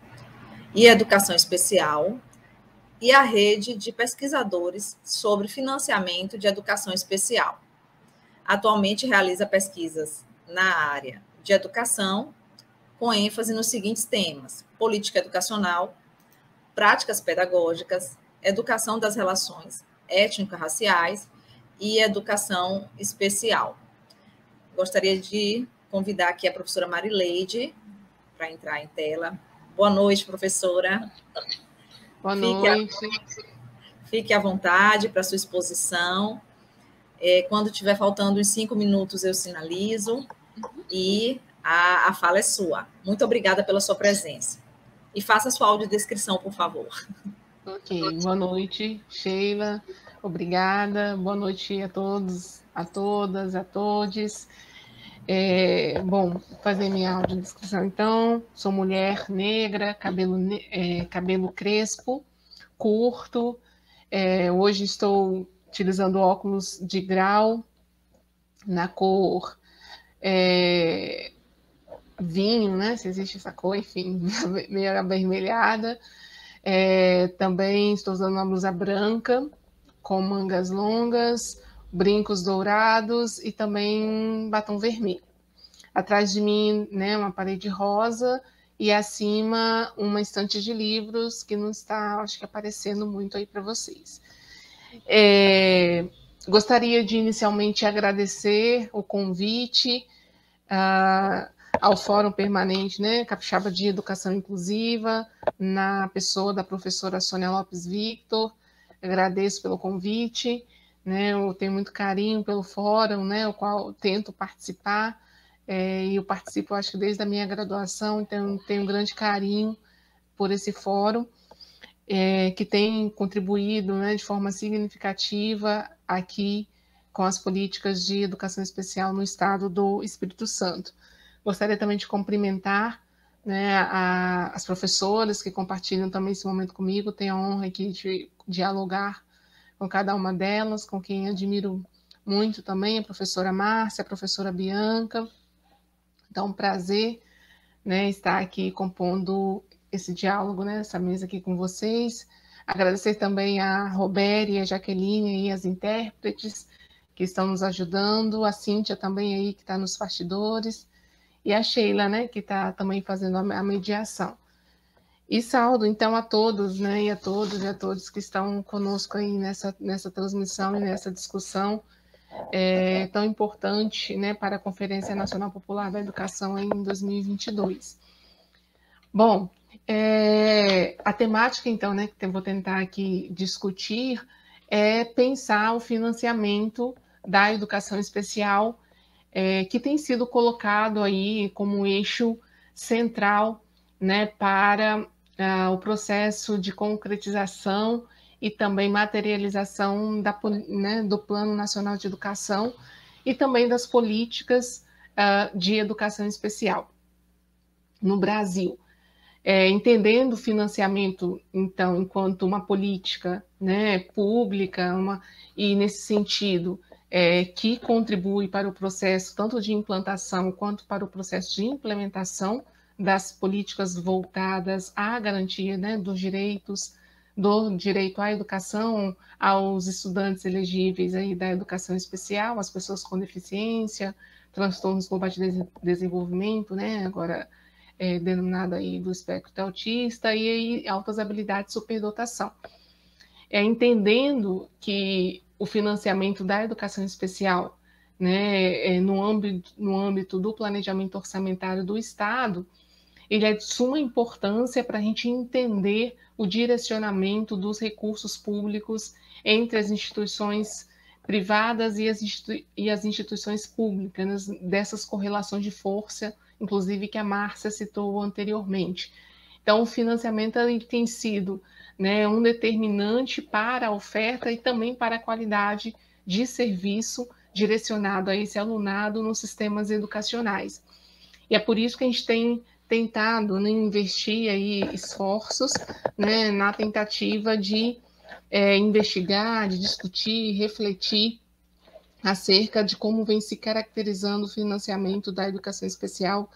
e educação especial, e a rede de pesquisadores sobre financiamento de educação especial. Atualmente realiza pesquisas na área de educação, com ênfase nos seguintes temas: política educacional, práticas pedagógicas, educação das relações étnico-raciais e educação especial. Gostaria de convidar aqui a professora Marileide para entrar em tela. Boa noite, professora. Boa noite. Fique à vontade para a sua exposição. Quando estiver faltando uns 5 minutos, eu sinalizo e a fala é sua. Muito obrigada pela sua presença. E faça a sua audiodescrição, por favor. Ok. Boa noite, Sheila. Obrigada. Boa noite a todos, a todas, a todes. Bom, vou fazer minha audiodescrição, então. Sou mulher negra, cabelo crespo, curto. Hoje estou utilizando óculos de grau na cor vinho, né? Se existe essa cor, enfim, meio avermelhada. Também estou usando uma blusa branca com mangas longas, brincos dourados e também batom vermelho. Atrás de mim, né, uma parede rosa e acima uma estante de livros que não está, acho que, aparecendo muito aí para vocês. Gostaria de inicialmente agradecer o convite ao Fórum Permanente, né, Capixaba de Educação Inclusiva, na pessoa da professora Sônia Lopes Victor. Agradeço pelo convite, né, eu tenho muito carinho pelo fórum, né, o qual tento participar, e eu participo, acho que desde a minha graduação, então tenho um grande carinho por esse fórum, que tem contribuído, né, de forma significativa aqui com as políticas de educação especial no estado do Espírito Santo. Gostaria também de cumprimentar, né, as professoras que compartilham também esse momento comigo. Tenho a honra aqui de dialogar com cada uma delas, com quem admiro muito também, a professora Márcia, a professora Bianca. Então, um prazer, né, estar aqui compondo esse diálogo, né, essa mesa aqui com vocês. Agradecer também a Robéria e a Jaqueline e as intérpretes que estão nos ajudando, a Cíntia também aí que está nos bastidores, e a Sheila, né, que está também fazendo a mediação. E saúdo, então, a todos, né, e a todos que estão conosco aí nessa transmissão e nessa discussão tão importante, né, para a Conferência Nacional Popular da Educação em 2022. Bom, a temática, então, né, que eu vou tentar aqui discutir é pensar o financiamento da educação especial, que tem sido colocado aí como eixo central, né, para o processo de concretização e também materialização do Plano Nacional de Educação e também das políticas de educação especial no Brasil. Entendendo o financiamento, então, enquanto uma política, né, pública, e nesse sentido, que contribui para o processo tanto de implantação quanto para o processo de implementação das políticas voltadas à garantia, né, dos direitos, do direito à educação aos estudantes elegíveis aí da educação especial, as pessoas com deficiência, transtornos globais de desenvolvimento, né, agora denominado aí do espectro autista, e aí altas habilidades de superdotação. Entendendo que o financiamento da educação especial, né, no âmbito do planejamento orçamentário do Estado, ele é de suma importância para a gente entender o direcionamento dos recursos públicos entre as instituições privadas e as instituições públicas, dessas correlações de força, inclusive que a Márcia citou anteriormente. Então, o financiamento ele tem sido, né, um determinante para a oferta e também para a qualidade de serviço direcionado a esse alunado nos sistemas educacionais. E é por isso que a gente tem tentado, né, investir aí esforços, né, na tentativa de investigar, de discutir, refletir acerca de como vem se caracterizando o financiamento da educação especial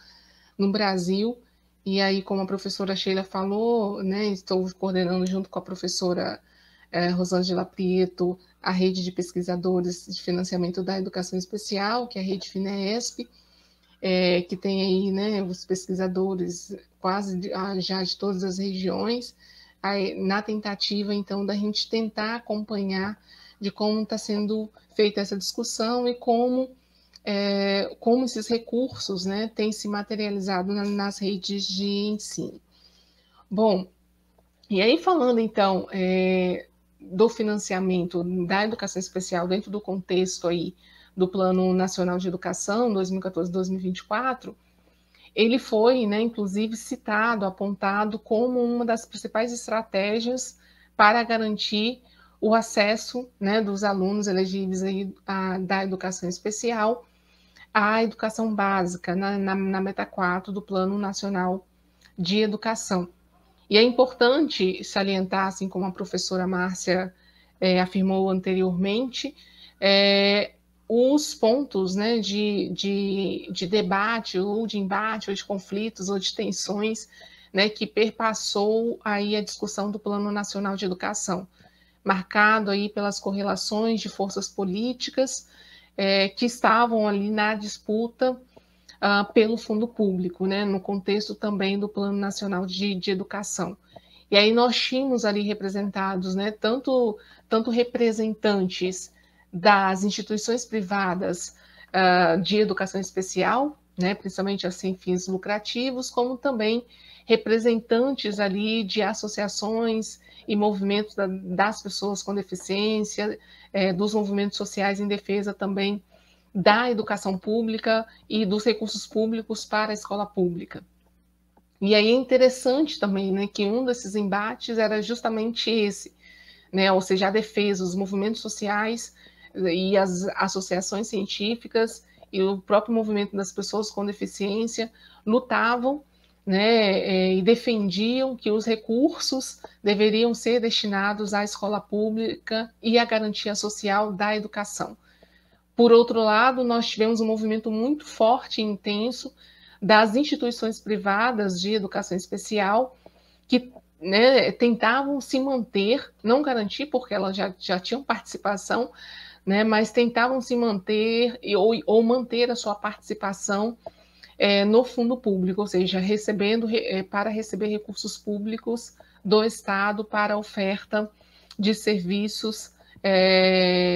no Brasil. E aí, como a professora Sheila falou, né, estou coordenando junto com a professora Rosângela Prieto a rede de pesquisadores de financiamento da educação especial, que é a rede FINEESP, que tem aí, né, os pesquisadores quase já de todas as regiões, na tentativa, então, da gente tentar acompanhar de como está sendo feita essa discussão e como esses recursos, né, têm se materializado nas redes de ensino. Bom, e aí falando, então, do financiamento da educação especial dentro do contexto aí do Plano Nacional de Educação 2014-2024, ele foi, né, inclusive, citado, apontado como uma das principais estratégias para garantir o acesso, né, dos alunos elegíveis aí da educação especial à educação básica, na meta 4 do Plano Nacional de Educação. E é importante salientar, assim como a professora Márcia afirmou anteriormente, os pontos, né, de debate, ou de embate, ou de conflitos, ou de tensões, né, que perpassou aí a discussão do Plano Nacional de Educação, marcado aí pelas correlações de forças políticas que estavam ali na disputa pelo fundo público, né, no contexto também do Plano Nacional de Educação. E aí nós tínhamos ali representados, né, tanto representantes das instituições privadas de educação especial, né, principalmente assim fins lucrativos, como também representantes ali de associações e movimentos das pessoas com deficiência, dos movimentos sociais em defesa também da educação pública e dos recursos públicos para a escola pública. E aí é interessante também, né, que um desses embates era justamente esse, né, ou seja, a defesa, os movimentos sociais e as associações científicas e o próprio movimento das pessoas com deficiência lutavam, né, e defendiam que os recursos deveriam ser destinados à escola pública e à garantia social da educação. Por outro lado, nós tivemos um movimento muito forte e intenso das instituições privadas de educação especial que, né, tentavam se manter, não garantir, porque elas já tinham participação, né, mas tentavam se manter ou manter a sua participação no fundo público, ou seja, para receber recursos públicos do Estado para a oferta de serviços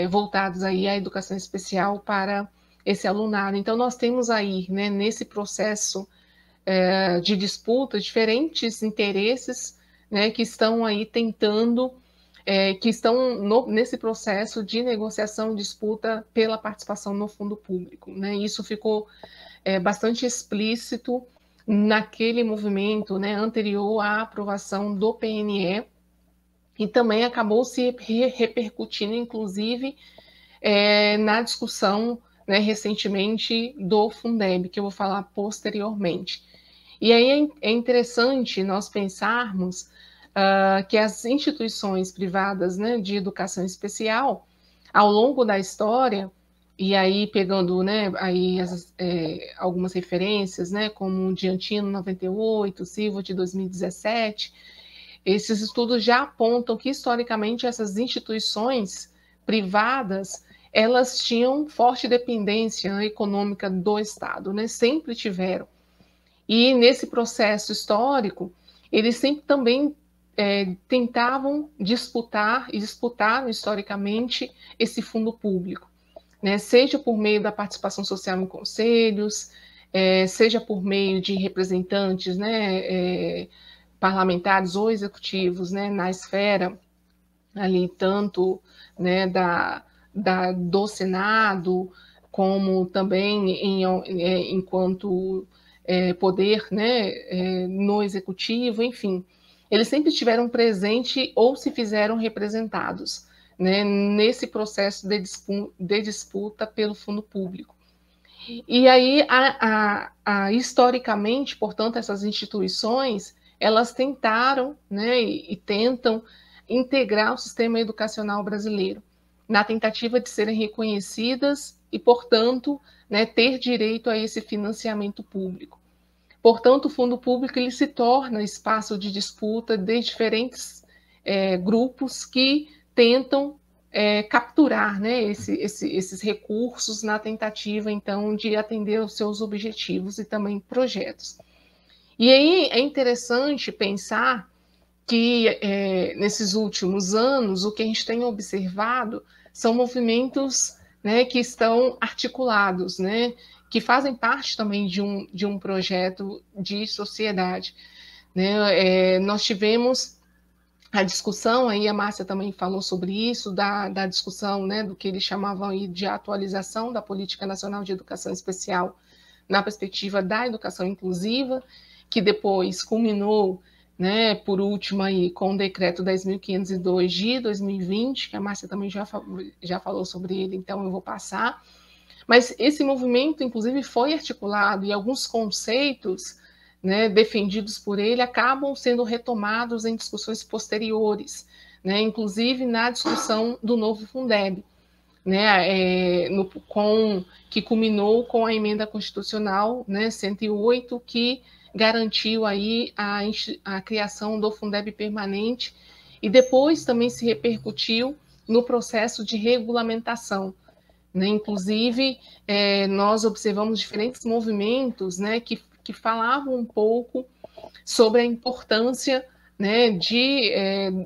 voltados aí à educação especial para esse alunado. Então, nós temos aí, né, nesse processo de disputa, diferentes interesses, né, que estão aí tentando, que estão nesse processo de negociação, disputa pela participação no fundo público, né? Isso ficou bastante explícito naquele movimento, né, anterior à aprovação do PNE, e também acabou se repercutindo, inclusive, na discussão, né, recentemente do Fundeb, que eu vou falar posteriormente. E aí é interessante nós pensarmos que as instituições privadas, né, de educação especial, ao longo da história, e aí pegando, né, aí algumas referências, né, como o Diantino 98, o Silva de 2017, esses estudos já apontam que, historicamente, essas instituições privadas, elas tinham forte dependência econômica do Estado, né? Sempre tiveram. E, nesse processo histórico, eles sempre também tentavam disputar, e disputaram, historicamente, esse fundo público, né? Seja por meio da participação social em conselhos, seja por meio de representantes, né, parlamentares ou executivos, né, na esfera ali tanto, né, do Senado, como também enquanto poder, né, no executivo, enfim, eles sempre estiveram presentes ou se fizeram representados, né, nesse processo de disputa pelo fundo público. E aí, historicamente, portanto, essas instituições, elas tentaram, né, e tentam integrar o sistema educacional brasileiro, na tentativa de serem reconhecidas e, portanto, né, ter direito a esse financiamento público. Portanto, o fundo público ele se torna espaço de disputa de diferentes grupos que tentam capturar, né, esses recursos na tentativa, então, de atender aos seus objetivos e também projetos. E aí é interessante pensar que, nesses últimos anos, o que a gente tem observado são movimentos, né, que estão articulados, né, que fazem parte também de um projeto de sociedade, né? Nós tivemos a discussão, aí a Márcia também falou sobre isso, da discussão, né, do que eles chamavam aí de atualização da Política Nacional de Educação Especial na perspectiva da educação inclusiva, que depois culminou, né, por último aí, com o decreto 10.502 de 2020, que a Márcia também já falou sobre ele, então eu vou passar. Mas esse movimento, inclusive, foi articulado e alguns conceitos, né, defendidos por ele acabam sendo retomados em discussões posteriores, né, inclusive na discussão do novo Fundeb, né, que culminou com a emenda constitucional, né, 108, que garantiu aí a criação do Fundeb permanente e depois também se repercutiu no processo de regulamentação, né? Inclusive, nós observamos diferentes movimentos, né, que falavam um pouco sobre a importância, né, de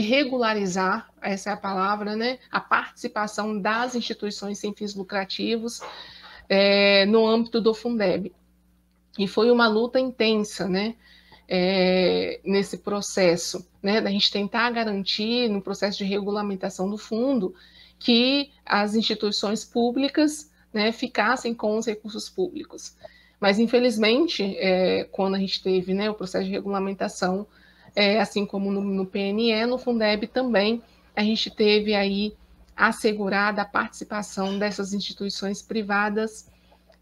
regularizar, essa é a palavra, né, a participação das instituições sem fins lucrativos no âmbito do Fundeb. E foi uma luta intensa, né, nesse processo, né, da gente tentar garantir, no processo de regulamentação do fundo, que as instituições públicas, né, ficassem com os recursos públicos. Mas, infelizmente, quando a gente teve, né, o processo de regulamentação, assim como no PNE, no Fundeb também, a gente teve aí assegurada a participação dessas instituições privadas,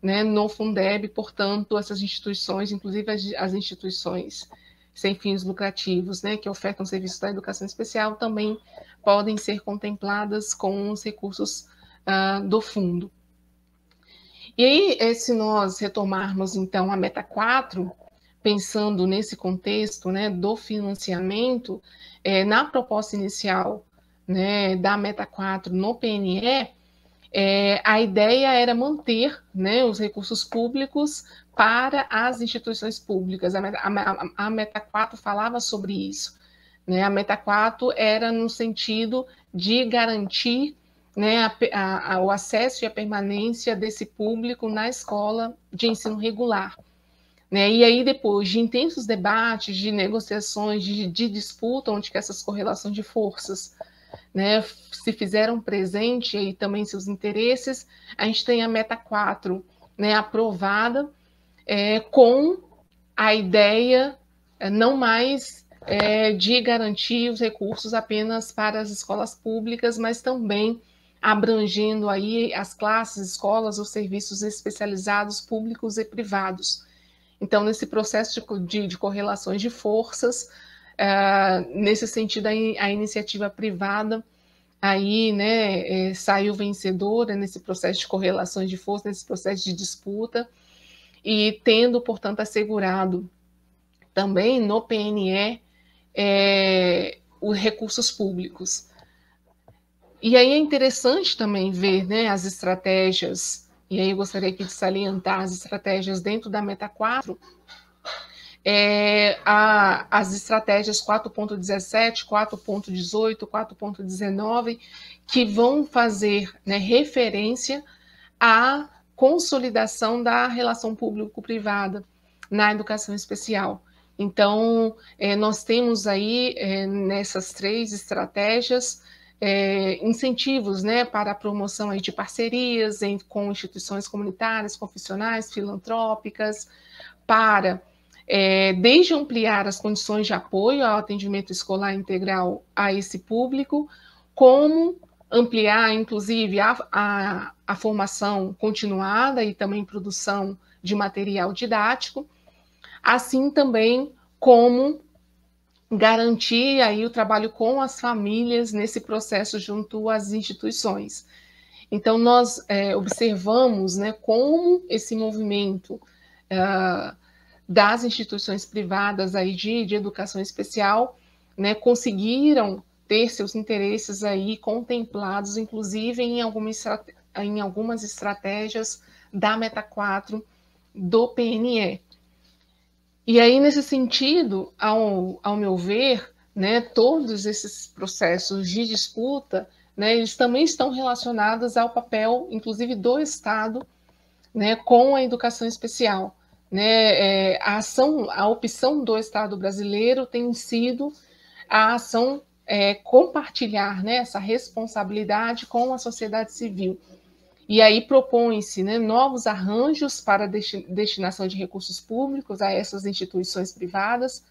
né, no Fundeb. Portanto, essas instituições, inclusive as instituições sem fins lucrativos, né, que ofertam serviços da educação especial, também podem ser contempladas com os recursos do fundo. E aí, se nós retomarmos, então, a meta 4, pensando nesse contexto, né, do financiamento, na proposta inicial, né, da meta 4 no PNE, a ideia era manter, né, os recursos públicos para as instituições públicas. A meta 4 falava sobre isso, né? A meta 4 era no sentido de garantir, né, o acesso e a permanência desse público na escola de ensino regular, né? E aí, depois de intensos debates, de negociações, de disputa, onde que essas correlações de forças, né, se fizeram presente, e também seus interesses, a gente tem a meta 4, né, aprovada, com a ideia não mais de garantir os recursos apenas para as escolas públicas, mas também abrangendo aí as classes, escolas ou serviços especializados públicos e privados. Então, nesse processo de correlações de forças, nesse sentido, a iniciativa privada aí, né, saiu vencedora nesse processo de correlações de forças, nesse processo de disputa, e tendo, portanto, assegurado também no PNE os recursos públicos. E aí é interessante também ver, né, as estratégias, e aí eu gostaria aqui de salientar as estratégias dentro da Meta 4, as estratégias 4.17, 4.18, 4.19, que vão fazer, né, referência à consolidação da relação público-privada na educação especial. Então, nós temos aí, nessas 3 estratégias, incentivos, né, para a promoção aí de parcerias com instituições comunitárias, confessionais, filantrópicas, para desde ampliar as condições de apoio ao atendimento escolar integral a esse público, como ampliar, inclusive, a formação continuada e também produção de material didático, assim também como garantir aí o trabalho com as famílias nesse processo junto às instituições. Então, nós observamos, né, como esse movimento das instituições privadas aí de educação especial, né, conseguiram ter seus interesses aí contemplados, inclusive em algumas estratégias da Meta 4 do PNE. E aí, nesse sentido, ao meu ver, né, todos esses processos de disputa, né, eles também estão relacionados ao papel, inclusive, do Estado, né, com a educação especial. Né, a opção do Estado brasileiro tem sido a ação compartilhar, né, essa responsabilidade com a sociedade civil. E aí propõe-se, né, novos arranjos para destinação de recursos públicos a essas instituições privadas.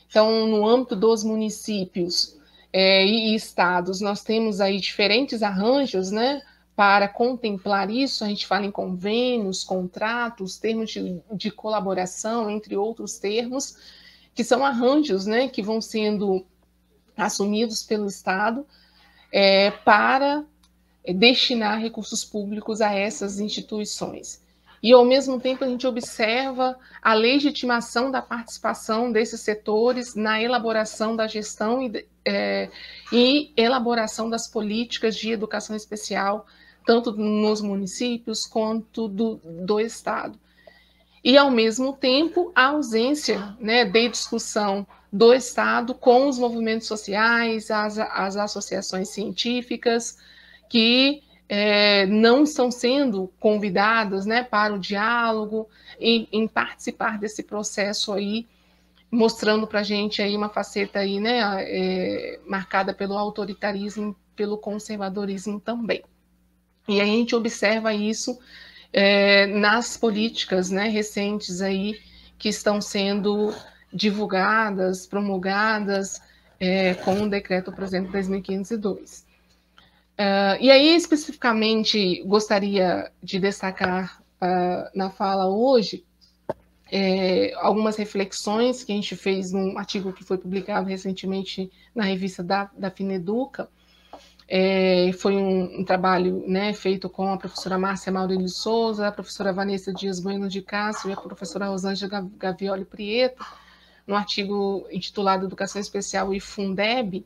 Então, no âmbito dos municípios e estados, nós temos aí diferentes arranjos, né, para contemplar isso. A gente fala em convênios, contratos, termos de colaboração, entre outros termos, que são arranjos, né, que vão sendo assumidos pelo Estado para destinar recursos públicos a essas instituições. E, ao mesmo tempo, a gente observa a legitimação da participação desses setores na elaboração da gestão e elaboração das políticas de educação especial, tanto nos municípios quanto do Estado. E, ao mesmo tempo, a ausência, né, de discussão do Estado com os movimentos sociais, as associações científicas, que não estão sendo convidadas, né, para o diálogo, em participar desse processo aí, mostrando para a gente aí uma faceta aí, né, marcada pelo autoritarismo, pelo conservadorismo também. E a gente observa isso nas políticas, né, recentes aí, que estão sendo divulgadas, promulgadas com o decreto, por exemplo, 2502. E aí, especificamente, gostaria de destacar na fala hoje algumas reflexões que a gente fez num artigo que foi publicado recentemente na revista da Fineduca. Foi um trabalho, né, feito com a professora Márcia Maurílio de Souza, a professora Vanessa Dias Bueno de Castro e a professora Rosângela Gavioli Prieto, no artigo intitulado Educação Especial e Fundeb,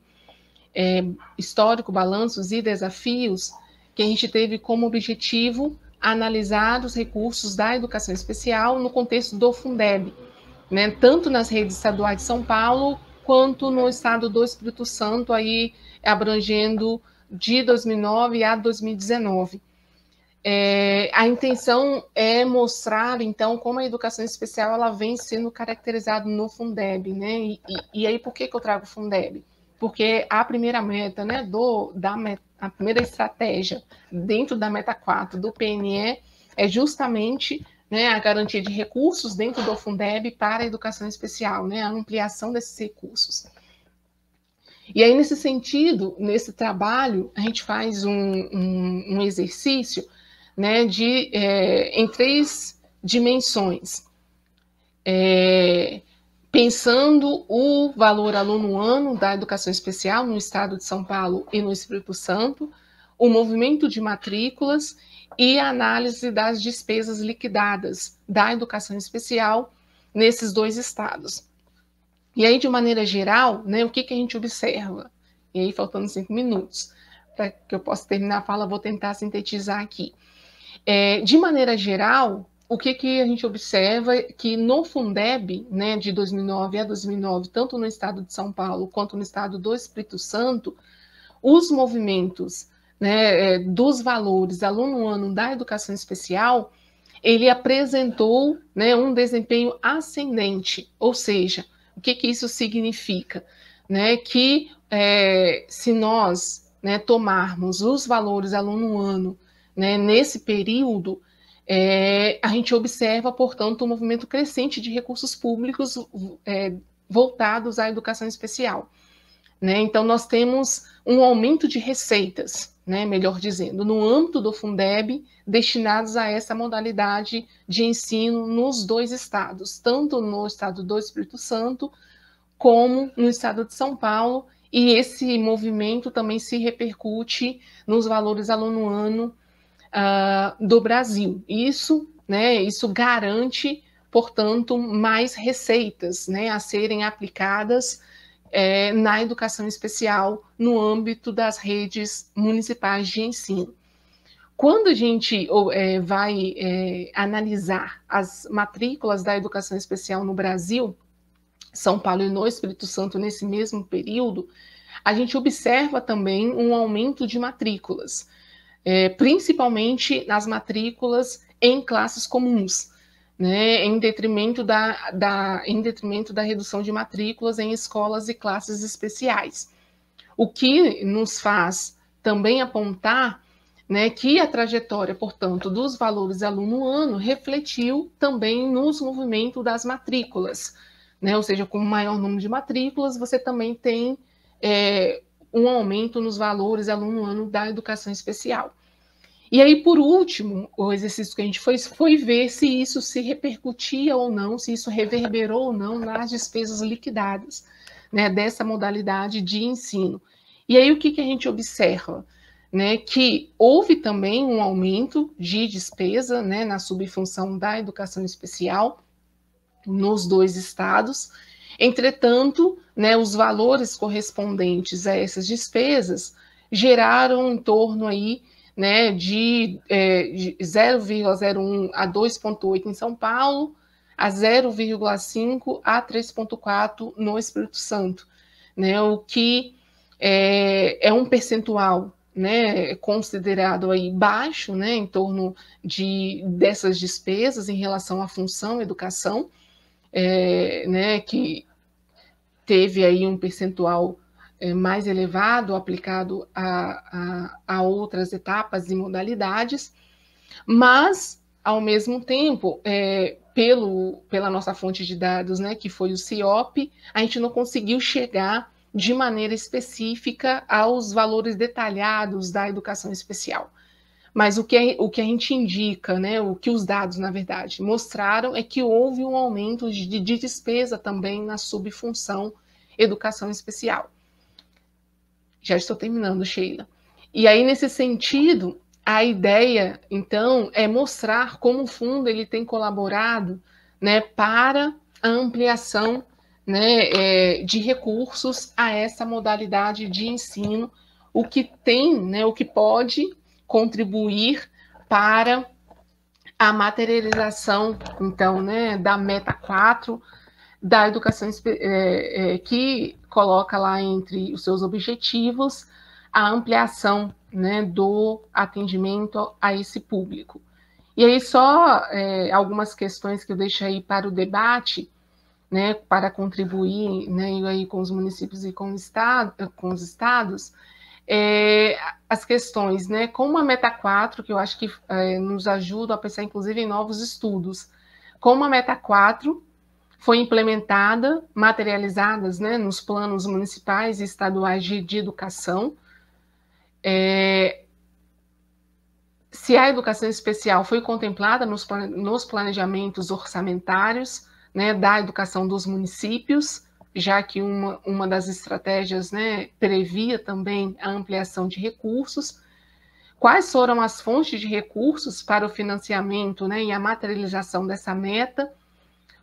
Histórico, Balanços e Desafios, que a gente teve como objetivo analisar os recursos da educação especial no contexto do Fundeb, né, tanto nas redes estaduais de São Paulo, quanto no estado do Espírito Santo, aí abrangendo de 2009 a 2019. A intenção é mostrar, então, como a educação especial ela vem sendo caracterizada no Fundeb, né? E aí, por que eu trago o Fundeb? Porque a primeira meta, né, a primeira estratégia dentro da Meta 4 do PNE é justamente né, a garantia de recursos dentro do Fundeb para a educação especial, né, a ampliação desses recursos. E aí, nesse sentido, nesse trabalho, a gente faz um exercício, né, em 3 dimensões. Pensando o valor aluno ano da educação especial no estado de São Paulo e no Espírito Santo, o movimento de matrículas e a análise das despesas liquidadas da educação especial nesses 2 estados. E aí, de maneira geral, né, o que a gente observa? E aí, faltando 5 minutos, para que eu possa terminar a fala, vou tentar sintetizar aqui. De maneira geral, o que a gente observa é que no Fundeb, né, de 2009 a 2009, tanto no estado de São Paulo quanto no estado do Espírito Santo, os movimentos, né, dos valores aluno ano da educação especial, ele apresentou, né, um desempenho ascendente, ou seja, o que isso significa? Né, que se nós, né, tomarmos os valores aluno ano, né, nesse período, a gente observa, portanto, um movimento crescente de recursos públicos voltados à educação especial. Né? Então, nós temos um aumento de receitas, né, melhor dizendo, no âmbito do Fundeb, destinados a essa modalidade de ensino nos 2 estados, tanto no estado do Espírito Santo, como no estado de São Paulo, e esse movimento também se repercute nos valores aluno ano do Brasil. Isso, né, isso garante, portanto, mais receitas, né, a serem aplicadas na educação especial no âmbito das redes municipais de ensino. Quando a gente vai analisar as matrículas da educação especial no Brasil, São Paulo e no Espírito Santo nesse mesmo período, a gente observa também um aumento de matrículas, principalmente nas matrículas em classes comuns, né, em detrimento da redução de matrículas em escolas e classes especiais. O que nos faz também apontar, né, que a trajetória, portanto, dos valores aluno ano refletiu também nos movimentos das matrículas, né, ou seja, com maior número de matrículas, você também tem um aumento nos valores aluno ano da educação especial. E aí, por último, o exercício que a gente foi ver se isso se repercutia ou não, se isso reverberou ou não nas despesas liquidadas, né, dessa modalidade de ensino. E aí, o que a gente observa? Né, que houve também um aumento de despesa, né, na subfunção da educação especial nos 2 estados. Entretanto, né, os valores correspondentes a essas despesas geraram em torno aí, né, de 0,01 a 2,8 em São Paulo, a 0,5 a 3,4 no Espírito Santo, né, o que é um percentual, né, considerado aí baixo, né, em torno dessas despesas em relação à função educação, né, que teve aí um percentual mais elevado aplicado a outras etapas e modalidades, mas, ao mesmo tempo, pela nossa fonte de dados, né, que foi o CIOP, a gente não conseguiu chegar de maneira específica aos valores detalhados da educação especial. Mas o que a gente indica, né, o que os dados, na verdade, mostraram é que houve um aumento de despesa também na subfunção educação especial. Já estou terminando, Sheila. E aí, nesse sentido, a ideia, então, é mostrar como o fundo ele tem colaborado, né, para a ampliação, né, de recursos a essa modalidade de ensino, o que tem, né, o que pode contribuir para a materialização, então, né, da meta 4 da educação, que coloca lá entre os seus objetivos a ampliação, né, do atendimento a esse público. E aí só algumas questões que eu deixo aí para o debate, né, para contribuir, né, aí com os municípios e com os estados, as questões, né, como a Meta 4, que eu acho que nos ajuda a pensar, inclusive, em novos estudos, como a Meta 4 foi implementada, materializadas, né, nos planos municipais e estaduais de educação, se a educação especial foi contemplada nos planejamentos orçamentários, né, da educação dos municípios, já que uma das estratégias, né, previa também a ampliação de recursos. Quais foram as fontes de recursos para o financiamento, né, e a materialização dessa meta?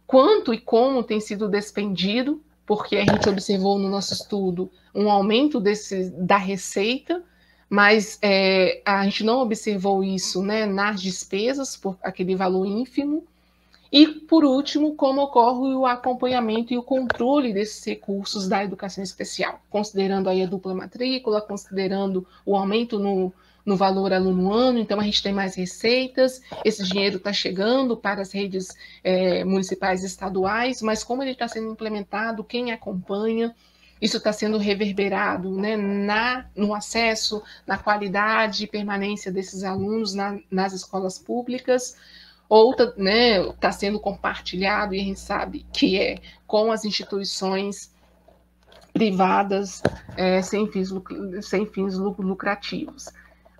Quanto e como tem sido despendido, porque a gente observou no nosso estudo um aumento da receita, mas a gente não observou isso, né, nas despesas, por aquele valor ínfimo. E, por último, como ocorre o acompanhamento e o controle desses recursos da educação especial, considerando aí a dupla matrícula, considerando o aumento no valor aluno-ano, então a gente tem mais receitas, esse dinheiro está chegando para as redes municipais e estaduais, mas como ele está sendo implementado, quem acompanha, isso está sendo reverberado, né, no acesso, na qualidade e permanência desses alunos nas escolas públicas, ou está sendo compartilhado, e a gente sabe que com as instituições privadas sem fins lucrativos.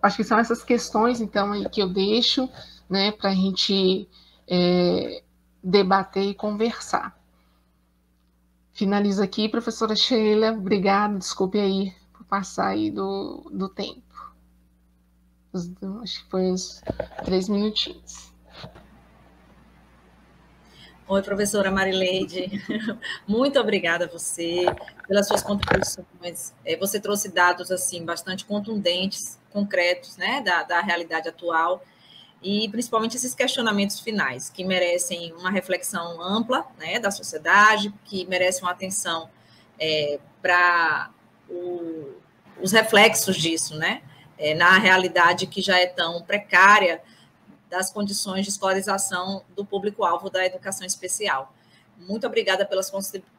Acho que são essas questões, então, aí que eu deixo, né, para a gente debater e conversar. Finalizo aqui, professora Sheila, obrigada, desculpe aí por passar aí do tempo. Acho que foi uns 3 minutinhos. Oi, professora Marileide, muito obrigada a você pelas suas contribuições. Você trouxe dados assim bastante contundentes, concretos, né, da realidade atual, e principalmente esses questionamentos finais, que merecem uma reflexão ampla, né, da sociedade, que merecem uma atenção para os reflexos disso, né, na realidade que já é tão precária das condições de escolarização do público-alvo da educação especial. Muito obrigada pelas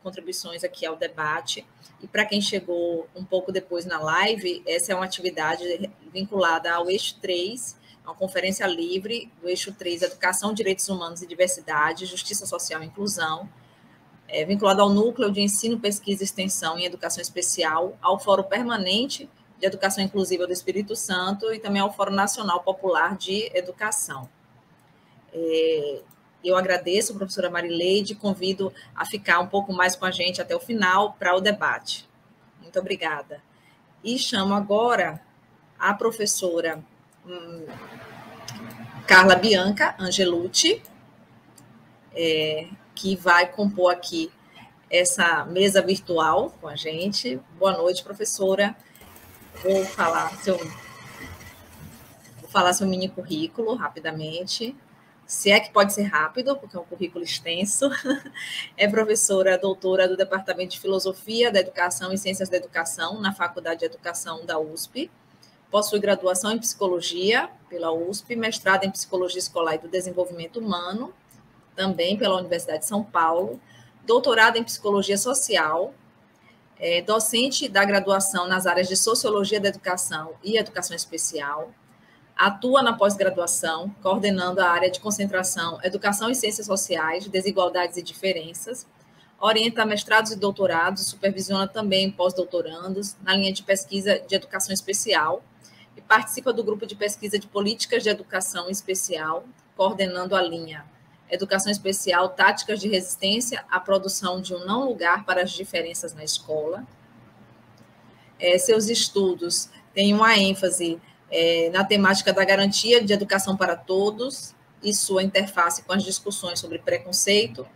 contribuições aqui ao debate. E para quem chegou um pouco depois na live, essa é uma atividade vinculada ao eixo 3, uma conferência livre do eixo 3, Educação, Direitos Humanos e Diversidade, Justiça Social e Inclusão, vinculado ao Núcleo de Ensino, Pesquisa e Extensão em Educação Especial, ao Fórum Permanente de Educação Inclusiva do Espírito Santo e também ao Fórum Nacional Popular de Educação. Eu agradeço, professora Marileide, convido a ficar um pouco mais com a gente até o final para o debate. Muito obrigada. E chamo agora a professora Carla Bianca Angelucci, que vai compor aqui essa mesa virtual com a gente. Boa noite, professora. Vou falar seu mini currículo rapidamente, se é que pode ser rápido, porque é um currículo extenso. É professora doutora do Departamento de Filosofia da Educação e Ciências da Educação na Faculdade de Educação da USP. Possui graduação em Psicologia pela USP, mestrado em Psicologia Escolar e do Desenvolvimento Humano, também pela Universidade de São Paulo, doutorado em Psicologia Social, docente da graduação nas áreas de Sociologia da Educação e Educação Especial, atua na pós-graduação, coordenando a área de concentração Educação e Ciências Sociais, Desigualdades e Diferenças, orienta mestrados e doutorados, supervisiona também pós-doutorandos na linha de pesquisa de Educação Especial e participa do grupo de pesquisa de Políticas de Educação Especial, coordenando a linha Educação Especial, Táticas de Resistência à Produção de um Não Lugar para as Diferenças na Escola. Seus estudos têm uma ênfase na temática da garantia de educação para todos e sua interface com as discussões sobre preconceito,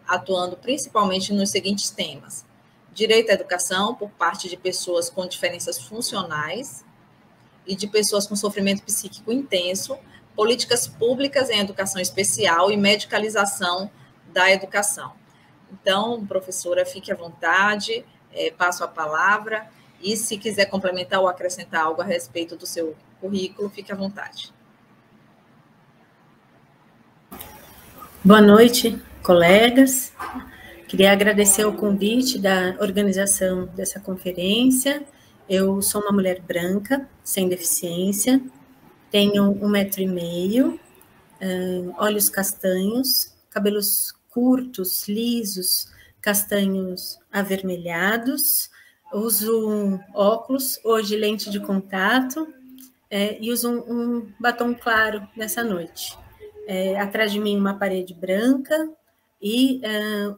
atuando principalmente nos seguintes temas: direito à educação por parte de pessoas com diferenças funcionais e de pessoas com sofrimento psíquico intenso, políticas públicas em educação especial e medicalização da educação. Então, professora, fique à vontade, passo a palavra, e se quiser complementar ou acrescentar algo a respeito do seu currículo, fique à vontade. Boa noite, colegas. Queria agradecer o convite da organização dessa conferência Eu sou uma mulher branca, sem deficiência, tenho 1,5 m, olhos castanhos, cabelos curtos, lisos, castanhos avermelhados, uso óculos, hoje lente de contato, e uso um batom claro nessa noite. Atrás de mim uma parede branca e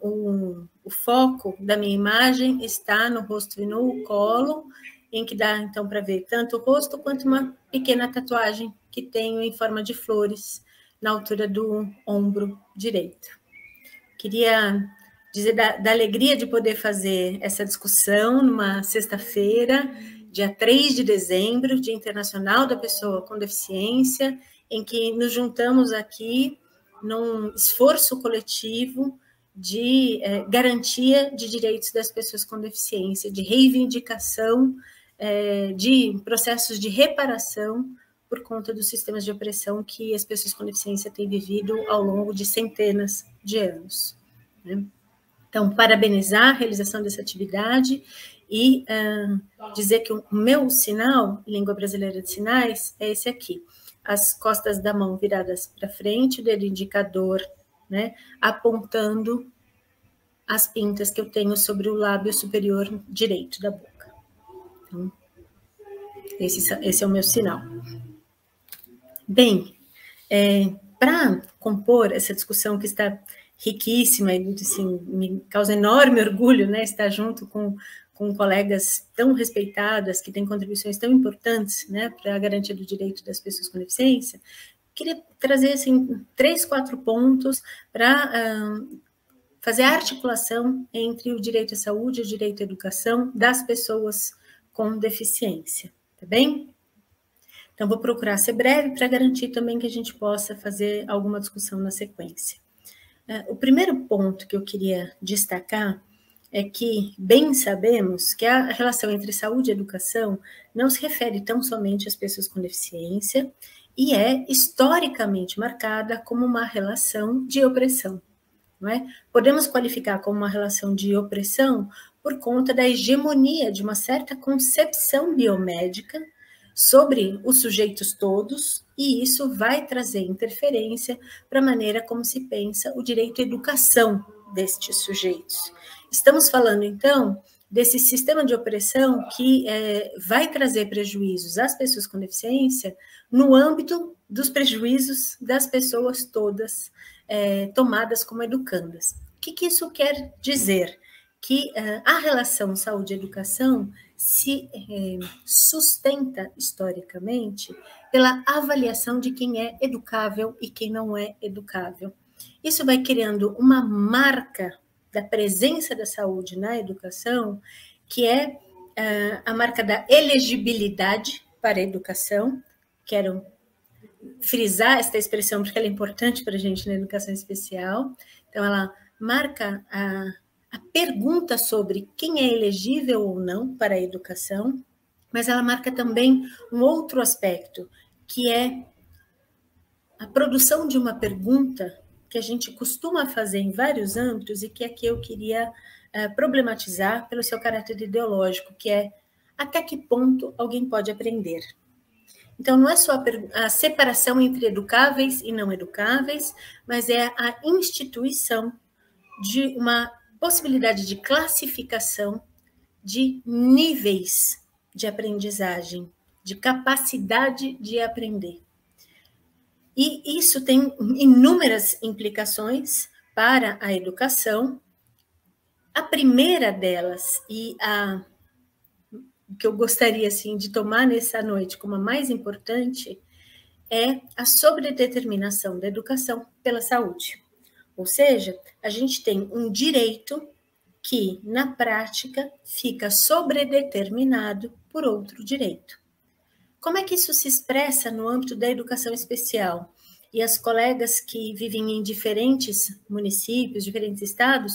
o foco da minha imagem está no rosto e no colo, em que dá então para ver tanto o rosto quanto uma pequena tatuagem que tenho em forma de flores na altura do ombro direito. Queria dizer da alegria de poder fazer essa discussão numa sexta-feira, dia 3 de dezembro, Dia Internacional da Pessoa com Deficiência, em que nos juntamos aqui num esforço coletivo de garantia de direitos das pessoas com deficiência, de reivindicação de processos de reparação por conta dos sistemas de opressão que as pessoas com deficiência têm vivido ao longo de centenas de anos. Né? Então, parabenizar a realização dessa atividade e dizer que o meu sinal, Língua Brasileira de Sinais, é esse aqui. As costas da mão viradas para frente, o dedo indicador, né, apontando as pintas que eu tenho sobre o lábio superior direito da boca. Então, esse é o meu sinal. Bem, para compor essa discussão que está riquíssima e assim, me causa enorme orgulho, né, estar junto com colegas tão respeitadas, que têm contribuições tão importantes, né, para a garantia do direito das pessoas com deficiência, queria trazer assim, 3, 4 pontos para fazer a articulação entre o direito à saúde e o direito à educação das pessoas com deficiência, tá bem? Então, vou procurar ser breve para garantir também que a gente possa fazer alguma discussão na sequência. O primeiro ponto que eu queria destacar é que bem sabemos que a relação entre saúde e educação não se refere tão somente às pessoas com deficiência e é historicamente marcada como uma relação de opressão. Não é? Podemos qualificar como uma relação de opressão por conta da hegemonia de uma certa concepção biomédica sobre os sujeitos todos, e isso vai trazer interferência para a maneira como se pensa o direito à educação destes sujeitos. Estamos falando, então, desse sistema de opressão que vai trazer prejuízos às pessoas com deficiência no âmbito dos prejuízos das pessoas todas tomadas como educandas. O que isso quer dizer? Que a relação saúde e educação se sustenta historicamente pela avaliação de quem é educável e quem não é educável. Isso vai criando uma marca da presença da saúde na educação, que é a marca da elegibilidade para a educação. Quero frisar esta expressão porque ela é importante para a gente na educação especial. Então, ela marca a pergunta sobre quem é elegível ou não para a educação, mas ela marca também um outro aspecto, que é a produção de uma pergunta que a gente costuma fazer em vários âmbitos e que aqui eu queria problematizar pelo seu caráter ideológico, que é até que ponto alguém pode aprender. Então, não é só a separação entre educáveis e não educáveis, mas é a instituição de uma possibilidade de classificação de níveis de aprendizagem, de capacidade de aprender. E isso tem inúmeras implicações para a educação. A primeira delas, e a que eu gostaria assim, de tomar nessa noite como a mais importante, é a sobredeterminação da educação pela saúde. Ou seja, a gente tem um direito que, na prática, fica sobredeterminado por outro direito. Como é que isso se expressa no âmbito da educação especial? E as colegas que vivem em diferentes municípios, diferentes estados,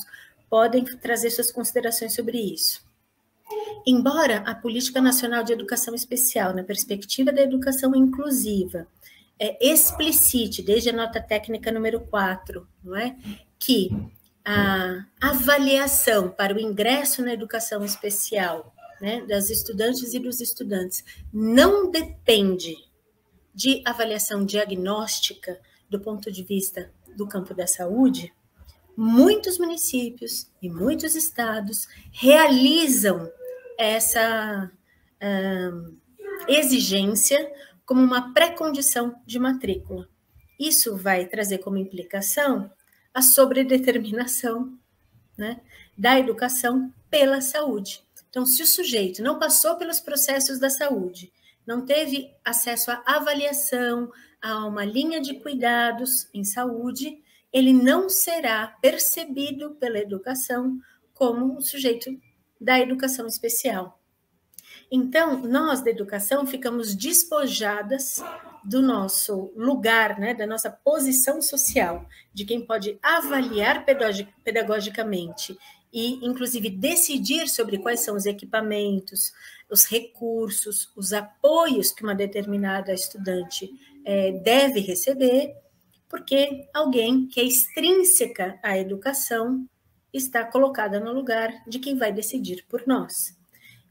podem trazer suas considerações sobre isso. Embora a Política Nacional de Educação Especial, na perspectiva da educação inclusiva, explicite, desde a nota técnica número 4, não é? Que a avaliação para o ingresso na educação especial né, das estudantes e dos estudantes não depende de avaliação diagnóstica do ponto de vista do campo da saúde, muitos municípios e muitos estados realizam essa exigência como uma pré-condição de matrícula. Isso vai trazer como implicação a sobredeterminação, né, da educação pela saúde. Então, se o sujeito não passou pelos processos da saúde, não teve acesso à avaliação, a uma linha de cuidados em saúde, ele não será percebido pela educação como um sujeito da educação especial. Então, nós da educação ficamos despojadas do nosso lugar, né, da nossa posição social, de quem pode avaliar pedagogicamente e, inclusive, decidir sobre quais são os equipamentos, os recursos, os apoios que uma determinada estudante deve receber, porque alguém que é extrínseca à educação está colocada no lugar de quem vai decidir por nós.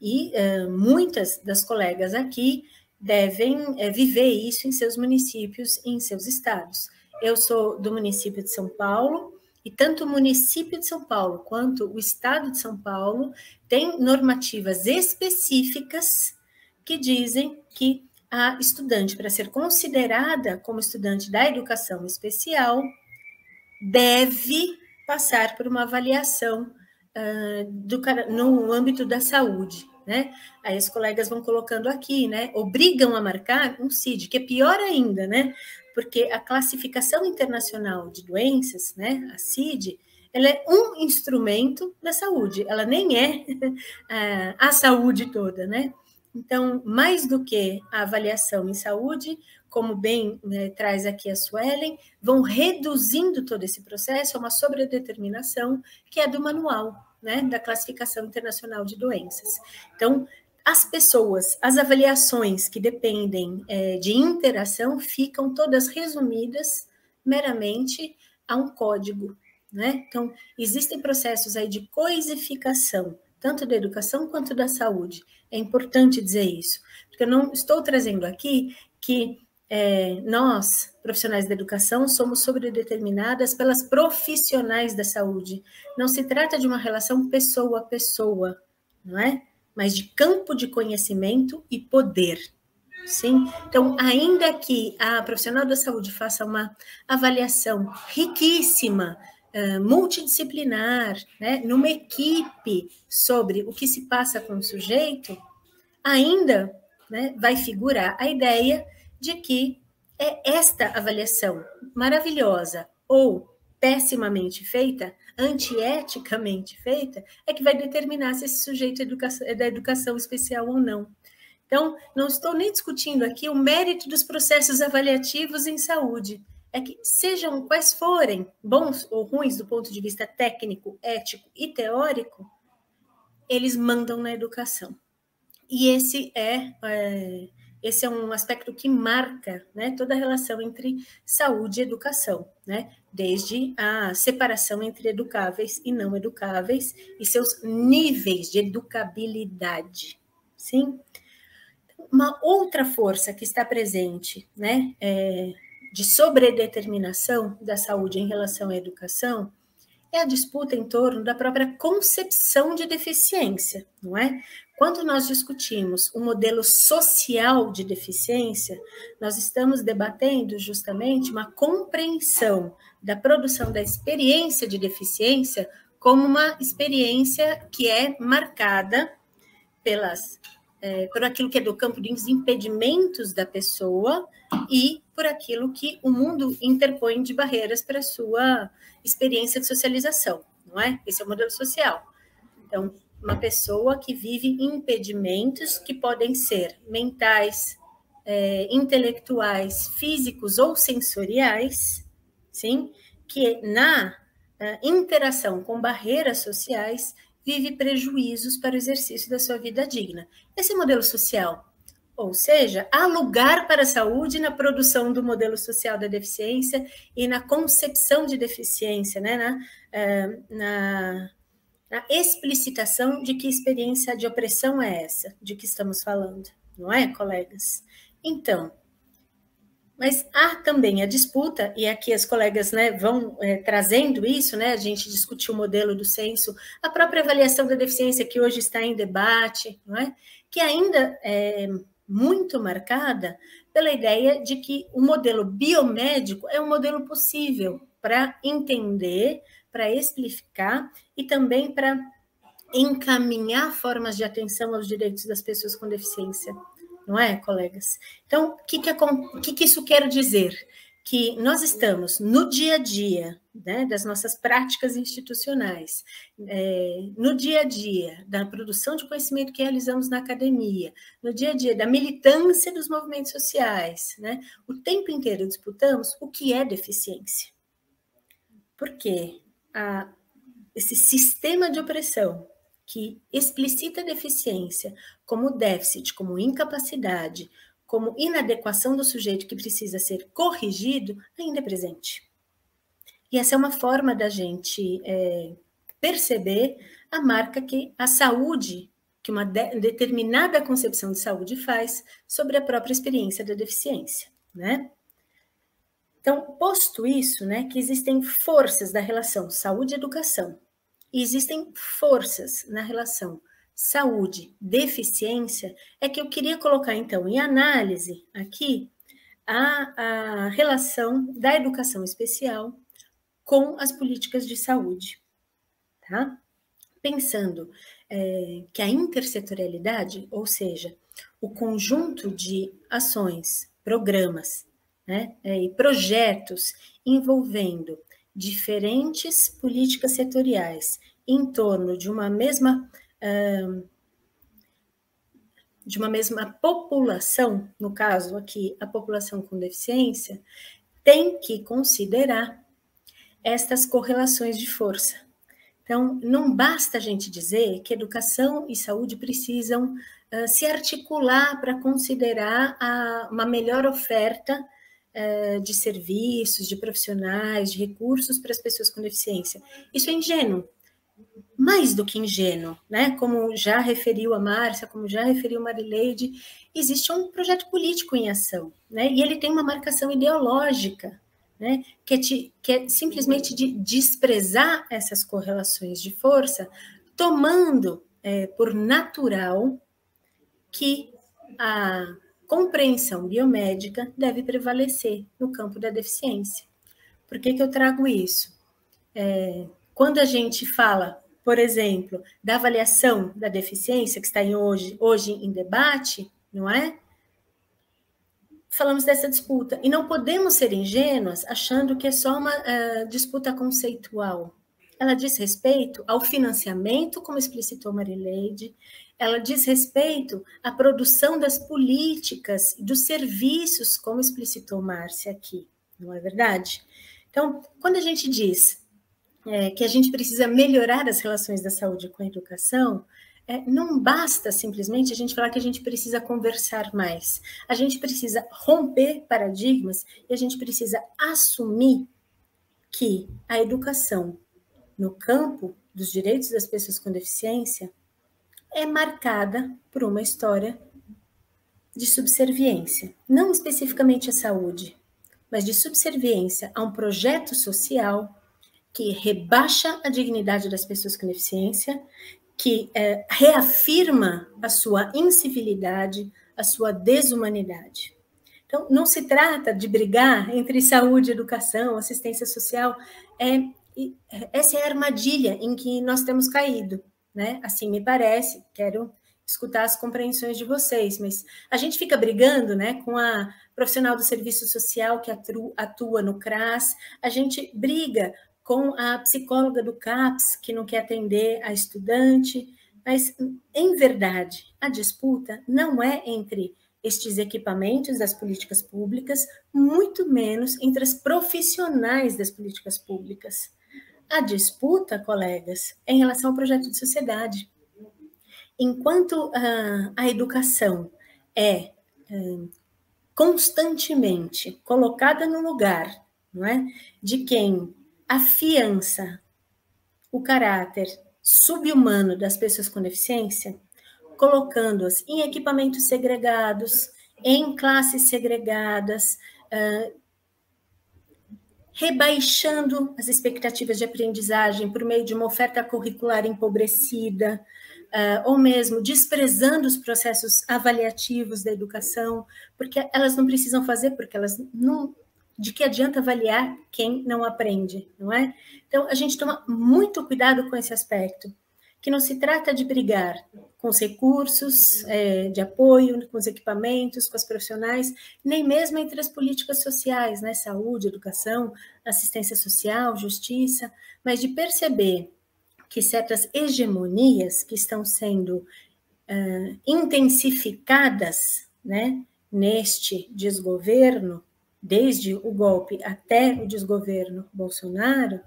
E muitas das colegas aqui devem viver isso em seus municípios e em seus estados. Eu sou do município de São Paulo, e tanto o município de São Paulo quanto o estado de São Paulo têm normativas específicas que dizem que a estudante, para ser considerada como estudante da educação especial, deve passar por uma avaliação no âmbito da saúde, né? Aí os colegas vão colocando aqui, né? Obrigam a marcar um CID, que é pior ainda, né? Porque a classificação internacional de doenças, né? A CID, ela é um instrumento da saúde, ela nem é a saúde toda, né? Então, mais do que a avaliação em saúde, como bem traz aqui a Suelen, vão reduzindo todo esse processo a uma sobredeterminação que é do manual, né, da Classificação Internacional de Doenças. Então, as pessoas, as avaliações que dependem de interação ficam todas resumidas meramente a um código, né? Então, existem processos aí de coisificação, tanto da educação quanto da saúde. É importante dizer isso, porque eu não estou trazendo aqui que nós, profissionais da educação, somos sobredeterminadas pelas profissionais da saúde. Não se trata de uma relação pessoa a pessoa, não é? Mas de campo de conhecimento e poder. Sim? Então, ainda que a profissional da saúde faça uma avaliação riquíssima, multidisciplinar, né, numa equipe sobre o que se passa com o sujeito, ainda, né, vai figurar a ideia de que é esta avaliação maravilhosa ou pessimamente feita, antieticamente feita, é que vai determinar se esse sujeito é da educação especial ou não. Então, não estou nem discutindo aqui o mérito dos processos avaliativos em saúde, é que sejam quais forem, bons ou ruins do ponto de vista técnico, ético e teórico, eles mandam na educação. E esse é um aspecto que marca, né, toda a relação entre saúde e educação, né, desde a separação entre educáveis e não educáveis e seus níveis de educabilidade, sim? Uma outra força que está presente, né, de sobredeterminação da saúde em relação à educação é a disputa em torno da própria concepção de deficiência, não é? Quando nós discutimos o modelo social de deficiência, nós estamos debatendo justamente uma compreensão da produção da experiência de deficiência como uma experiência que é marcada por aquilo que é do campo dos impedimentos da pessoa e por aquilo que o mundo interpõe de barreiras para a sua experiência de socialização, não é? Esse é o modelo social. Então, uma pessoa que vive impedimentos que podem ser mentais, intelectuais, físicos ou sensoriais, sim, que na interação com barreiras sociais vive prejuízos para o exercício da sua vida digna. Esse é o modelo social. Ou seja, há lugar para a saúde na produção do modelo social da deficiência e na concepção de deficiência, né? a explicitação de que experiência de opressão é essa, de que estamos falando, não é, colegas? Então, mas há também a disputa, e aqui as colegas, né, vão trazendo isso, né, a gente discutiu o modelo do censo, a própria avaliação da deficiência que hoje está em debate, não é? Que ainda é muito marcada pela ideia de que o modelo biomédico é um modelo possível para entender, para explicar e também para encaminhar formas de atenção aos direitos das pessoas com deficiência. Não é, colegas? Então, o que isso quer dizer? Que nós estamos no dia a dia, né, das nossas práticas institucionais, no dia a dia da produção de conhecimento que realizamos na academia, no dia a dia da militância dos movimentos sociais, né, o tempo inteiro disputamos o que é deficiência. Porque esse sistema de opressão que explicita a deficiência como déficit, como incapacidade, como inadequação do sujeito que precisa ser corrigido, ainda é presente. E essa é uma forma da gente perceber a marca que a saúde, que uma determinada concepção de saúde faz sobre a própria experiência da deficiência, né? Então, posto isso, né, que existem forças da relação saúde e educação, e existem forças na relação saúde-deficiência, é que eu queria colocar, então, em análise aqui a relação da educação especial com as políticas de saúde, tá? Pensando que a intersetorialidade, ou seja, o conjunto de ações, programas, né, e projetos envolvendo diferentes políticas setoriais em torno de uma mesma população, no caso aqui, a população com deficiência, tem que considerar estas correlações de força. Então, não basta a gente dizer que educação e saúde precisam se articular para considerar uma melhor oferta de serviços, de profissionais, de recursos para as pessoas com deficiência. Isso é ingênuo, mais do que ingênuo, né? Como já referiu a Márcia, como já referiu a Marileide, existe um projeto político em ação, né? E ele tem uma marcação ideológica, né? Que é simplesmente de desprezar essas correlações de força, tomando por natural que a compreensão biomédica deve prevalecer no campo da deficiência. Por que eu trago isso? Quando a gente fala, por exemplo, da avaliação da deficiência, que está hoje em debate, não é? Falamos dessa disputa. E não podemos ser ingênuas achando que é só uma disputa conceitual. Ela diz respeito ao financiamento, como explicitou Marileide, ela diz respeito à produção das políticas, dos serviços, como explicitou Márcia aqui, não é verdade? Então, quando a gente diz que a gente precisa melhorar as relações da saúde com a educação, não basta simplesmente a gente falar que a gente precisa conversar mais. A gente precisa romper paradigmas e a gente precisa assumir que a educação no campo dos direitos das pessoas com deficiência é marcada por uma história de subserviência, não especificamente à saúde, mas de subserviência a um projeto social que rebaixa a dignidade das pessoas com deficiência, que reafirma a sua incivilidade, a sua desumanidade. Então, não se trata de brigar entre saúde, educação, assistência social. Essa é a armadilha em que nós temos caído, né? Assim me parece, quero escutar as compreensões de vocês, mas a gente fica brigando, né, com a profissional do serviço social que atua no CRAS, a gente briga com a psicóloga do CAPS, que não quer atender a estudante, mas, em verdade, a disputa não é entre estes equipamentos das políticas públicas, muito menos entre as profissionais das políticas públicas. A disputa, colegas, é em relação ao projeto de sociedade. Enquanto a educação é constantemente colocada no lugar, não é, de quem afiança o caráter subhumano das pessoas com deficiência, colocando-as em equipamentos segregados, em classes segregadas, rebaixando as expectativas de aprendizagem por meio de uma oferta curricular empobrecida, ou mesmo desprezando os processos avaliativos da educação, porque elas não precisam fazer, porque elas não... De que adianta avaliar quem não aprende, não é? Então, a gente toma muito cuidado com esse aspecto, que não se trata de brigar com os recursos de apoio, com os equipamentos, com os profissionais, nem mesmo entre as políticas sociais, né? Saúde, educação, assistência social, justiça, mas de perceber que certas hegemonias que estão sendo intensificadas, né, neste desgoverno, desde o golpe até o desgoverno Bolsonaro,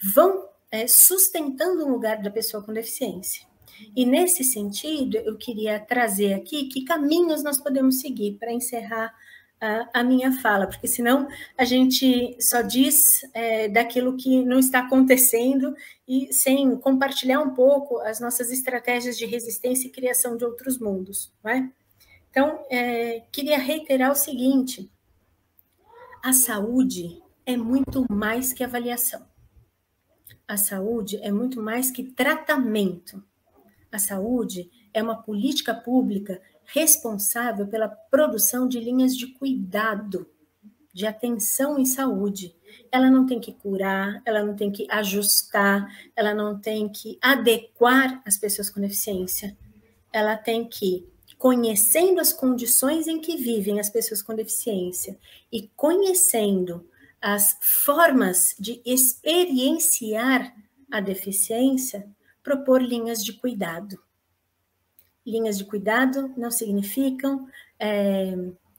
vão sustentando o lugar da pessoa com deficiência. E, nesse sentido, eu queria trazer aqui que caminhos nós podemos seguir para encerrar a minha fala, porque senão a gente só diz daquilo que não está acontecendo e sem compartilhar um pouco as nossas estratégias de resistência e criação de outros mundos, não é? Então, queria reiterar o seguinte: a saúde é muito mais que avaliação. A saúde é muito mais que tratamento. A saúde é uma política pública responsável pela produção de linhas de cuidado, de atenção em saúde. Ela não tem que curar, ela não tem que ajustar, ela não tem que adequar as pessoas com deficiência. Ela tem que, conhecendo as condições em que vivem as pessoas com deficiência e conhecendo as formas de experienciar a deficiência, propor linhas de cuidado. Linhas de cuidado não significam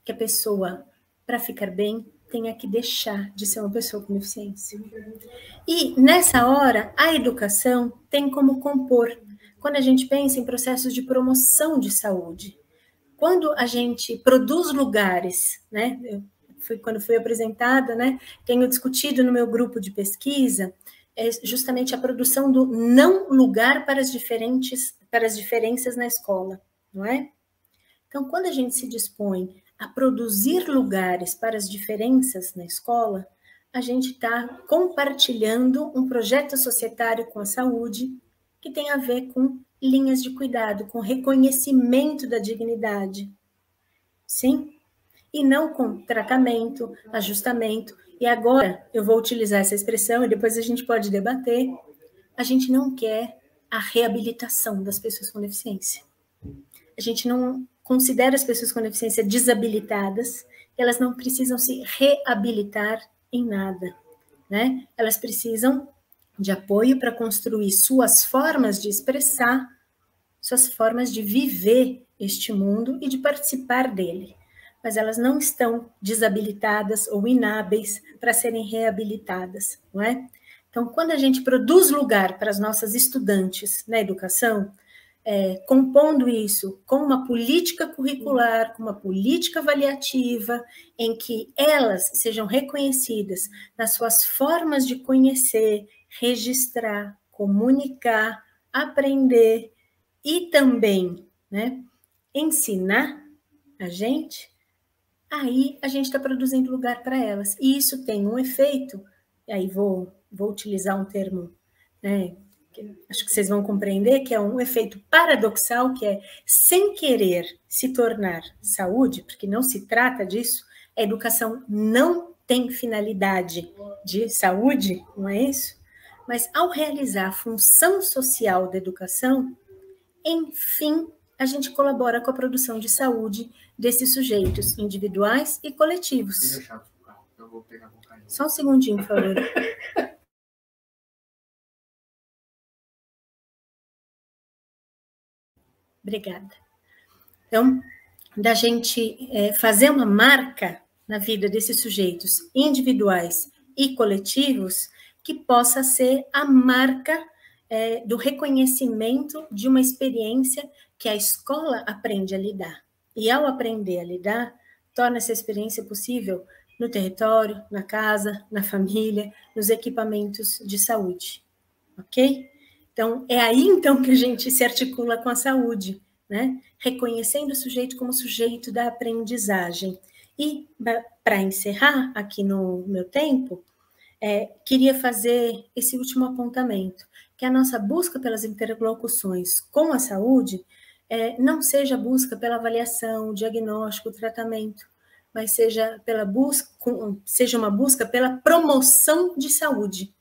que a pessoa, para ficar bem, tenha que deixar de ser uma pessoa com deficiência. E, nessa hora, a educação tem como compor. Quando a gente pensa em processos de promoção de saúde, quando a gente produz lugares, né? Quando fui apresentada, né? Tenho discutido no meu grupo de pesquisa justamente a produção do não lugar para as diferenças na escola, não é? Então, quando a gente se dispõe a produzir lugares para as diferenças na escola, a gente está compartilhando um projeto societário com a saúde que tem a ver com linhas de cuidado, com reconhecimento da dignidade, sim? E não com tratamento, ajustamento. E agora eu vou utilizar essa expressão e depois a gente pode debater. A gente não quer a reabilitação das pessoas com deficiência. A gente não considera as pessoas com deficiência desabilitadas, elas não precisam se reabilitar em nada, né? Elas precisam de apoio para construir suas formas de expressar, suas formas de viver este mundo e de participar dele. Mas elas não estão desabilitadas ou inábeis para serem reabilitadas, não é? Então, quando a gente produz lugar para as nossas estudantes na educação, compondo isso com uma política curricular, com uma política avaliativa, em que elas sejam reconhecidas nas suas formas de conhecer, registrar, comunicar, aprender e também, né, ensinar a gente, aí a gente está produzindo lugar para elas. E isso tem um efeito, e aí vou utilizar um termo, né, que acho que vocês vão compreender, que é um efeito paradoxal, que é, sem querer se tornar saúde, porque não se trata disso, a educação não tem finalidade de saúde, não é isso? Mas ao realizar a função social da educação, enfim, a gente colabora com a produção de saúde desses sujeitos individuais e coletivos. Só um segundinho, por favor. Obrigada. Então, da gente fazer uma marca na vida desses sujeitos individuais e coletivos que possa ser a marca do reconhecimento de uma experiência que a escola aprende a lidar. E ao aprender a lidar, torna essa experiência possível no território, na casa, na família, nos equipamentos de saúde. Ok? Então, é aí, então, que a gente se articula com a saúde, né? Reconhecendo o sujeito como sujeito da aprendizagem. E, para encerrar aqui no meu tempo, queria fazer esse último apontamento, que a nossa busca pelas interlocuções com a saúde não seja a busca pela avaliação, diagnóstico, tratamento, mas seja uma busca pela promoção de saúde.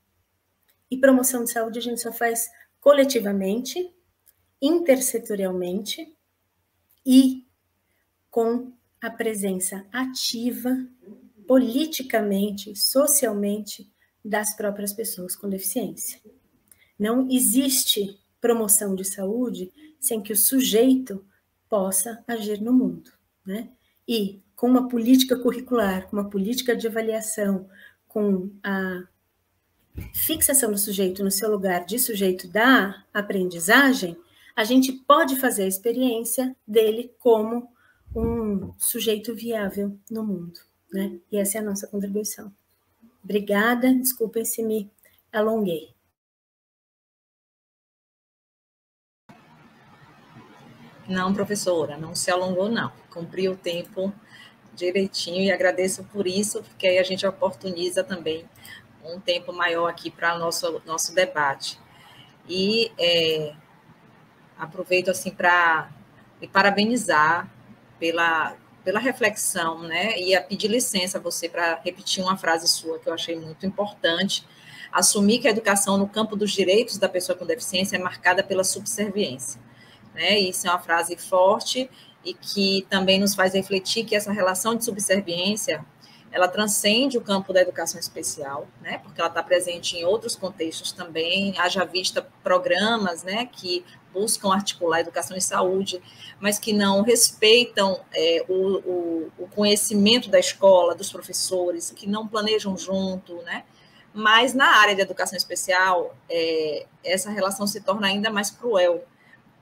E promoção de saúde a gente só faz coletivamente, intersetorialmente e com a presença ativa, politicamente, socialmente, das próprias pessoas com deficiência. Não existe promoção de saúde sem que o sujeito possa agir no mundo, né? E com uma política curricular, com uma política de avaliação, com a fixação do sujeito no seu lugar de sujeito da aprendizagem, a gente pode fazer a experiência dele como um sujeito viável no mundo, né? E essa é a nossa contribuição. Obrigada, desculpem se me alonguei. Não, professora, não se alongou, não. Cumpriu o tempo direitinho e agradeço por isso, porque aí a gente oportuniza também um tempo maior aqui para nosso debate. E aproveito assim para me parabenizar pela reflexão, né? E a pedir licença a você para repetir uma frase sua que eu achei muito importante. Assumir que a educação no campo dos direitos da pessoa com deficiência é marcada pela subserviência. Né? Isso é uma frase forte e que também nos faz refletir que essa relação de subserviência, ela transcende o campo da educação especial, né? Porque ela está presente em outros contextos também, haja vista programas, né, que buscam articular a educação e saúde, mas que não respeitam o conhecimento da escola, dos professores, que não planejam junto, né? Mas na área de educação especial, essa relação se torna ainda mais cruel,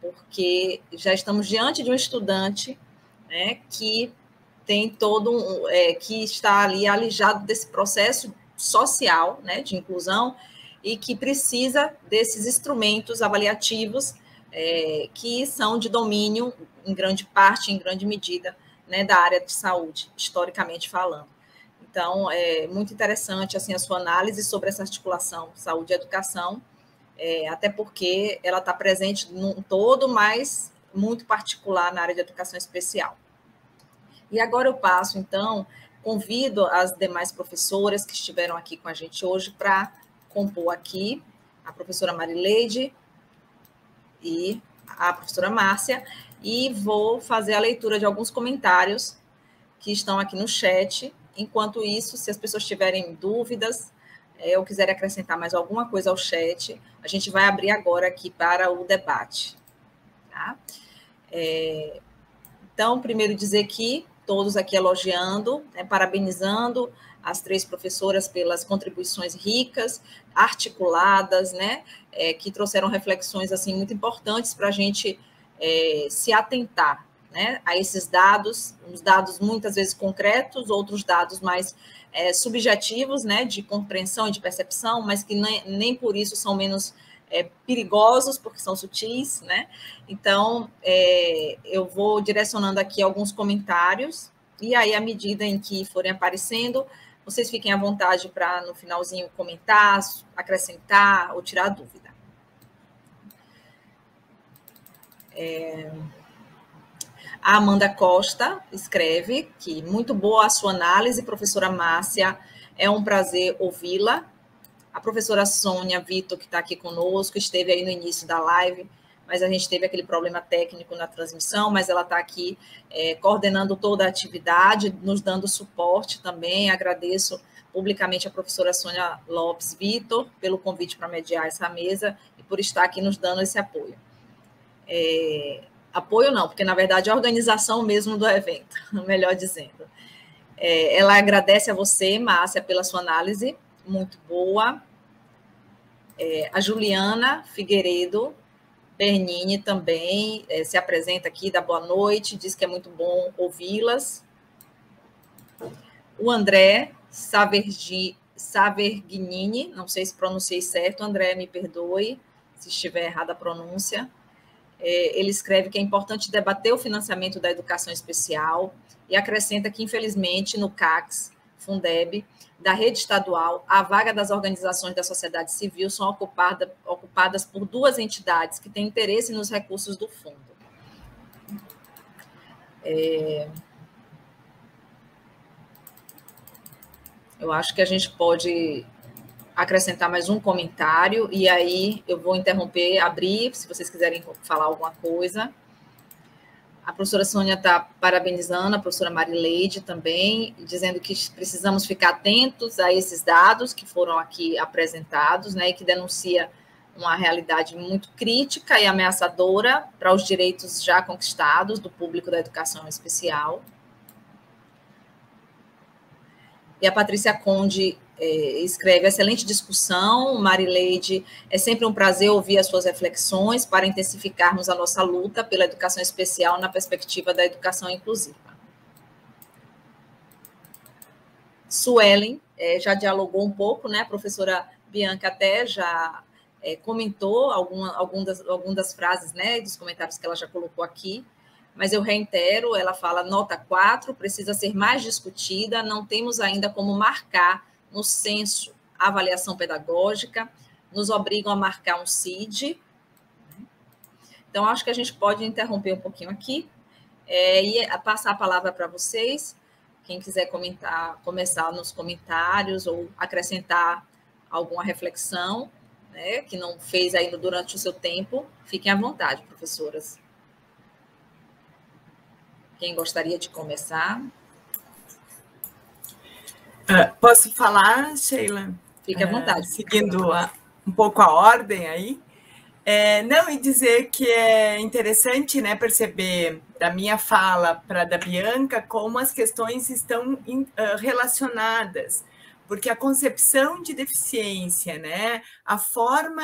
porque já estamos diante de um estudante, né, que tem que está ali alijado desse processo social, né, de inclusão, e que precisa desses instrumentos avaliativos que são de domínio, em grande parte, em grande medida, né, da área de saúde, historicamente falando. Então, é muito interessante assim, a sua análise sobre essa articulação saúde e educação, até porque ela está presente num todo, mas muito particular na área de educação especial. E agora eu passo, então, convido as demais professoras que estiveram aqui com a gente hoje para compor aqui, a professora Marileide e a professora Márcia, e vou fazer a leitura de alguns comentários que estão aqui no chat. Enquanto isso, se as pessoas tiverem dúvidas, ou quiserem acrescentar mais alguma coisa ao chat, a gente vai abrir agora aqui para o debate. Tá? Então, primeiro dizer que todos aqui elogiando, né, parabenizando as três professoras pelas contribuições ricas, articuladas, né, que trouxeram reflexões assim, muito importantes para a gente se atentar, né, a esses dados, uns dados muitas vezes concretos, outros dados mais subjetivos, né, de compreensão e de percepção, mas que nem por isso são menos perigosos, porque são sutis, né? Então, eu vou direcionando aqui alguns comentários, e aí, à medida em que forem aparecendo, vocês fiquem à vontade para, no finalzinho, comentar, acrescentar ou tirar dúvida. A Amanda Costa escreve que muito boa a sua análise, professora Márcia, é um prazer ouvi-la. A professora Sônia Vitor, que está aqui conosco, esteve aí no início da live, mas a gente teve aquele problema técnico na transmissão, mas ela está aqui coordenando toda a atividade, nos dando suporte também. Agradeço publicamente a professora Sônia Lopes Vitor pelo convite para mediar essa mesa e por estar aqui nos dando esse apoio. Apoio não, porque, na verdade, é a organização mesmo do evento, melhor dizendo. Ela agradece a você, Márcia, pela sua análise, muito boa. A Juliana Figueiredo Bernini também se apresenta aqui, dá boa noite, diz que é muito bom ouvi-las. O André Saverghinini, não sei se pronunciei certo, André, me perdoe se estiver errada a pronúncia. Ele escreve que é importante debater o financiamento da educação especial e acrescenta que, infelizmente, no CACS, Fundeb, da rede estadual, a vaga das organizações da sociedade civil são ocupadas por 2 entidades que têm interesse nos recursos do fundo. Eu acho que a gente pode acrescentar mais um comentário, e aí eu vou interromper, abrir, se vocês quiserem falar alguma coisa. A professora Sônia está parabenizando, a professora Marileide também, dizendo que precisamos ficar atentos a esses dados que foram aqui apresentados, né, e que denuncia uma realidade muito crítica e ameaçadora para os direitos já conquistados do público da educação especial. E a Patrícia Conde escreve: excelente discussão, Marileide, é sempre um prazer ouvir as suas reflexões para intensificarmos a nossa luta pela educação especial na perspectiva da educação inclusiva. Suelen já dialogou um pouco, né? A professora Bianca até já comentou algumas das frases, né, dos comentários que ela já colocou aqui, mas eu reitero, ela fala, nota 4, precisa ser mais discutida, não temos ainda como marcar no censo a avaliação pedagógica, nos obrigam a marcar um CID. Então, acho que a gente pode interromper um pouquinho aqui e passar a palavra para vocês. Quem quiser começar nos comentários ou acrescentar alguma reflexão, né, que não fez ainda durante o seu tempo, fiquem à vontade, professoras. Quem gostaria de começar? Posso falar, Sheila? Fique à vontade. Seguindo um pouco a ordem aí. Não, e dizer que é interessante, né, perceber da minha fala para a da Bianca como as questões estão relacionadas, porque a concepção de deficiência, né, a forma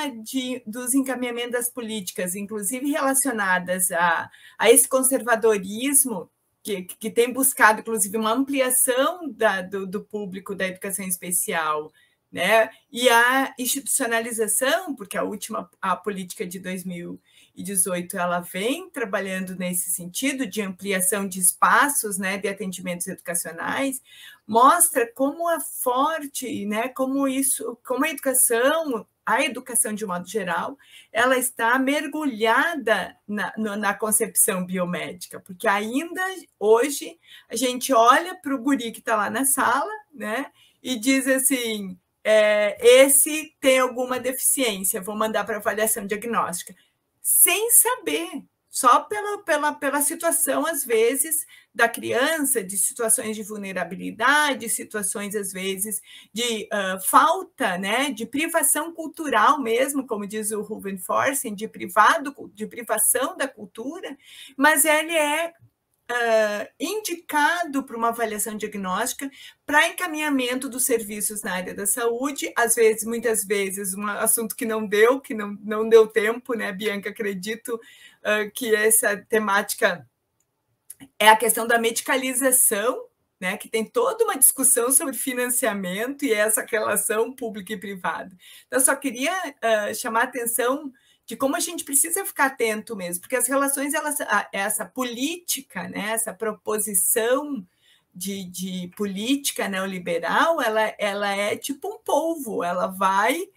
dos encaminhamentos das políticas, inclusive relacionadas a esse conservadorismo, que tem buscado, inclusive, uma ampliação do público da educação especial, né? E a institucionalização, porque a política de 2018 ela vem trabalhando nesse sentido de ampliação de espaços, né, de atendimentos educacionais, mostra como é forte, né, como a educação de modo geral, ela está mergulhada na concepção biomédica, porque ainda hoje a gente olha para o guri que está lá na sala, né, e diz assim, esse tem alguma deficiência, vou mandar para avaliação diagnóstica, sem saber, só pela situação, às vezes, da criança, de situações de vulnerabilidade, situações, às vezes, de falta, né, de privação cultural mesmo, como diz o Ruben Forsen, de privação da cultura, mas ele é indicado para uma avaliação diagnóstica para encaminhamento dos serviços na área da saúde, às vezes, muitas vezes, um assunto que não deu tempo, né, Bianca? Acredito que essa temática é a questão da medicalização, né, que tem toda uma discussão sobre financiamento e essa relação pública e privada. Então, eu só queria chamar a atenção de como a gente precisa ficar atento mesmo, porque as relações, essa política, né, essa proposição de política neoliberal, ela é tipo um polvo, ela vai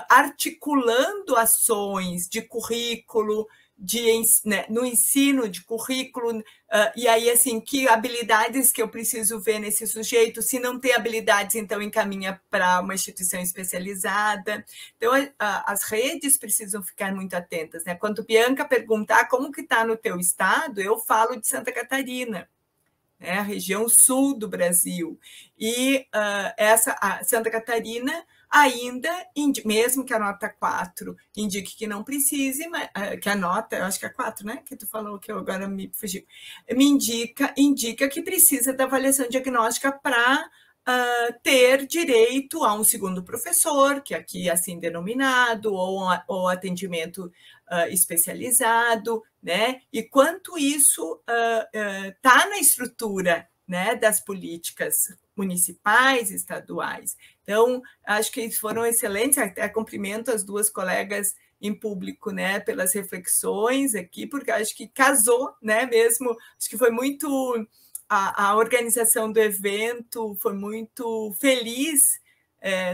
articulando ações de currículo, no ensino de currículo, e aí, assim, que habilidades que eu preciso ver nesse sujeito, se não tem habilidades, então encaminha para uma instituição especializada. Então, as redes precisam ficar muito atentas, né? Quando Bianca perguntar como que está no teu estado, eu falo de Santa Catarina, né? A região sul do Brasil, e a Santa Catarina ainda, mesmo que a nota 4 indique que não precise, que a nota, eu acho que é 4, né? Que tu falou que eu agora me fugiu, indica que precisa da avaliação diagnóstica para ter direito a um segundo professor, que aqui é assim denominado, ou atendimento especializado, né? E quanto isso está na estrutura, né, das políticas municipais, estaduais. Então, acho que foram excelentes, até cumprimento as duas colegas em público, né, pelas reflexões aqui, porque acho que casou, né, mesmo, acho que foi muito, a organização do evento foi muito feliz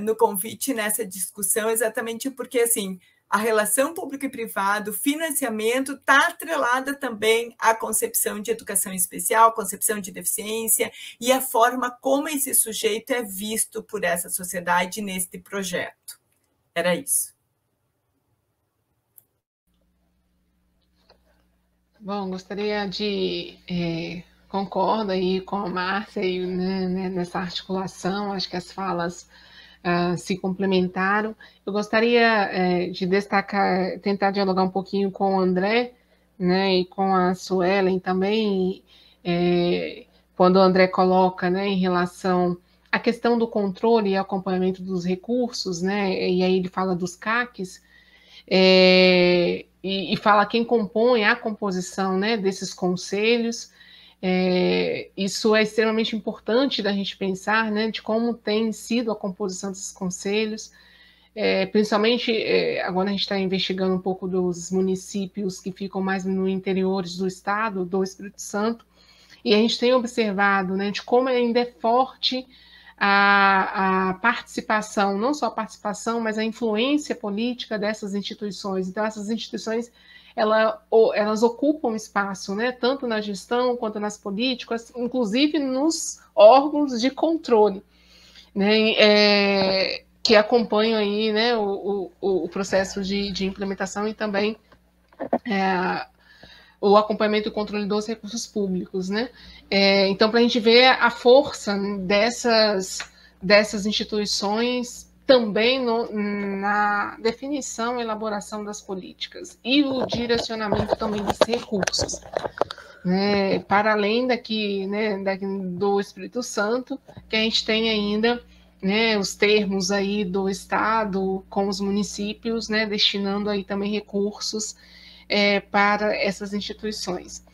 no convite nessa discussão, exatamente porque, assim, a relação público e privado, financiamento, está atrelada também à concepção de educação especial, concepção de deficiência e a forma como esse sujeito é visto por essa sociedade neste projeto. Era isso. Bom, gostaria de... concordo aí com a Márcia aí, né, nessa articulação, acho que as falas se complementaram. Eu gostaria de destacar, tentar dialogar um pouquinho com o André, né, e com a Suelen também, quando o André coloca, né, em relação à questão do controle e acompanhamento dos recursos, né, e aí ele fala dos CACs, e fala quem compõe a composição, né, desses conselhos. Isso é extremamente importante da gente pensar, né, de como tem sido a composição desses conselhos, principalmente agora a gente está investigando um pouco dos municípios que ficam mais no interior do estado, do Espírito Santo, e a gente tem observado, né, de como ainda é forte a participação, não só a participação, mas a influência política dessas instituições. Então, essas instituições, elas ocupam espaço, né, tanto na gestão quanto nas políticas, inclusive nos órgãos de controle, né, que acompanham aí, né, o processo de implementação e também o acompanhamento e controle dos recursos públicos, né? Então, para a gente ver a força dessas instituições também na definição e elaboração das políticas e o direcionamento também dos recursos, né? Para além daqui, né, do Espírito Santo, que a gente tem ainda, né, os termos aí do Estado com os municípios, né, destinando aí também recursos para essas instituições.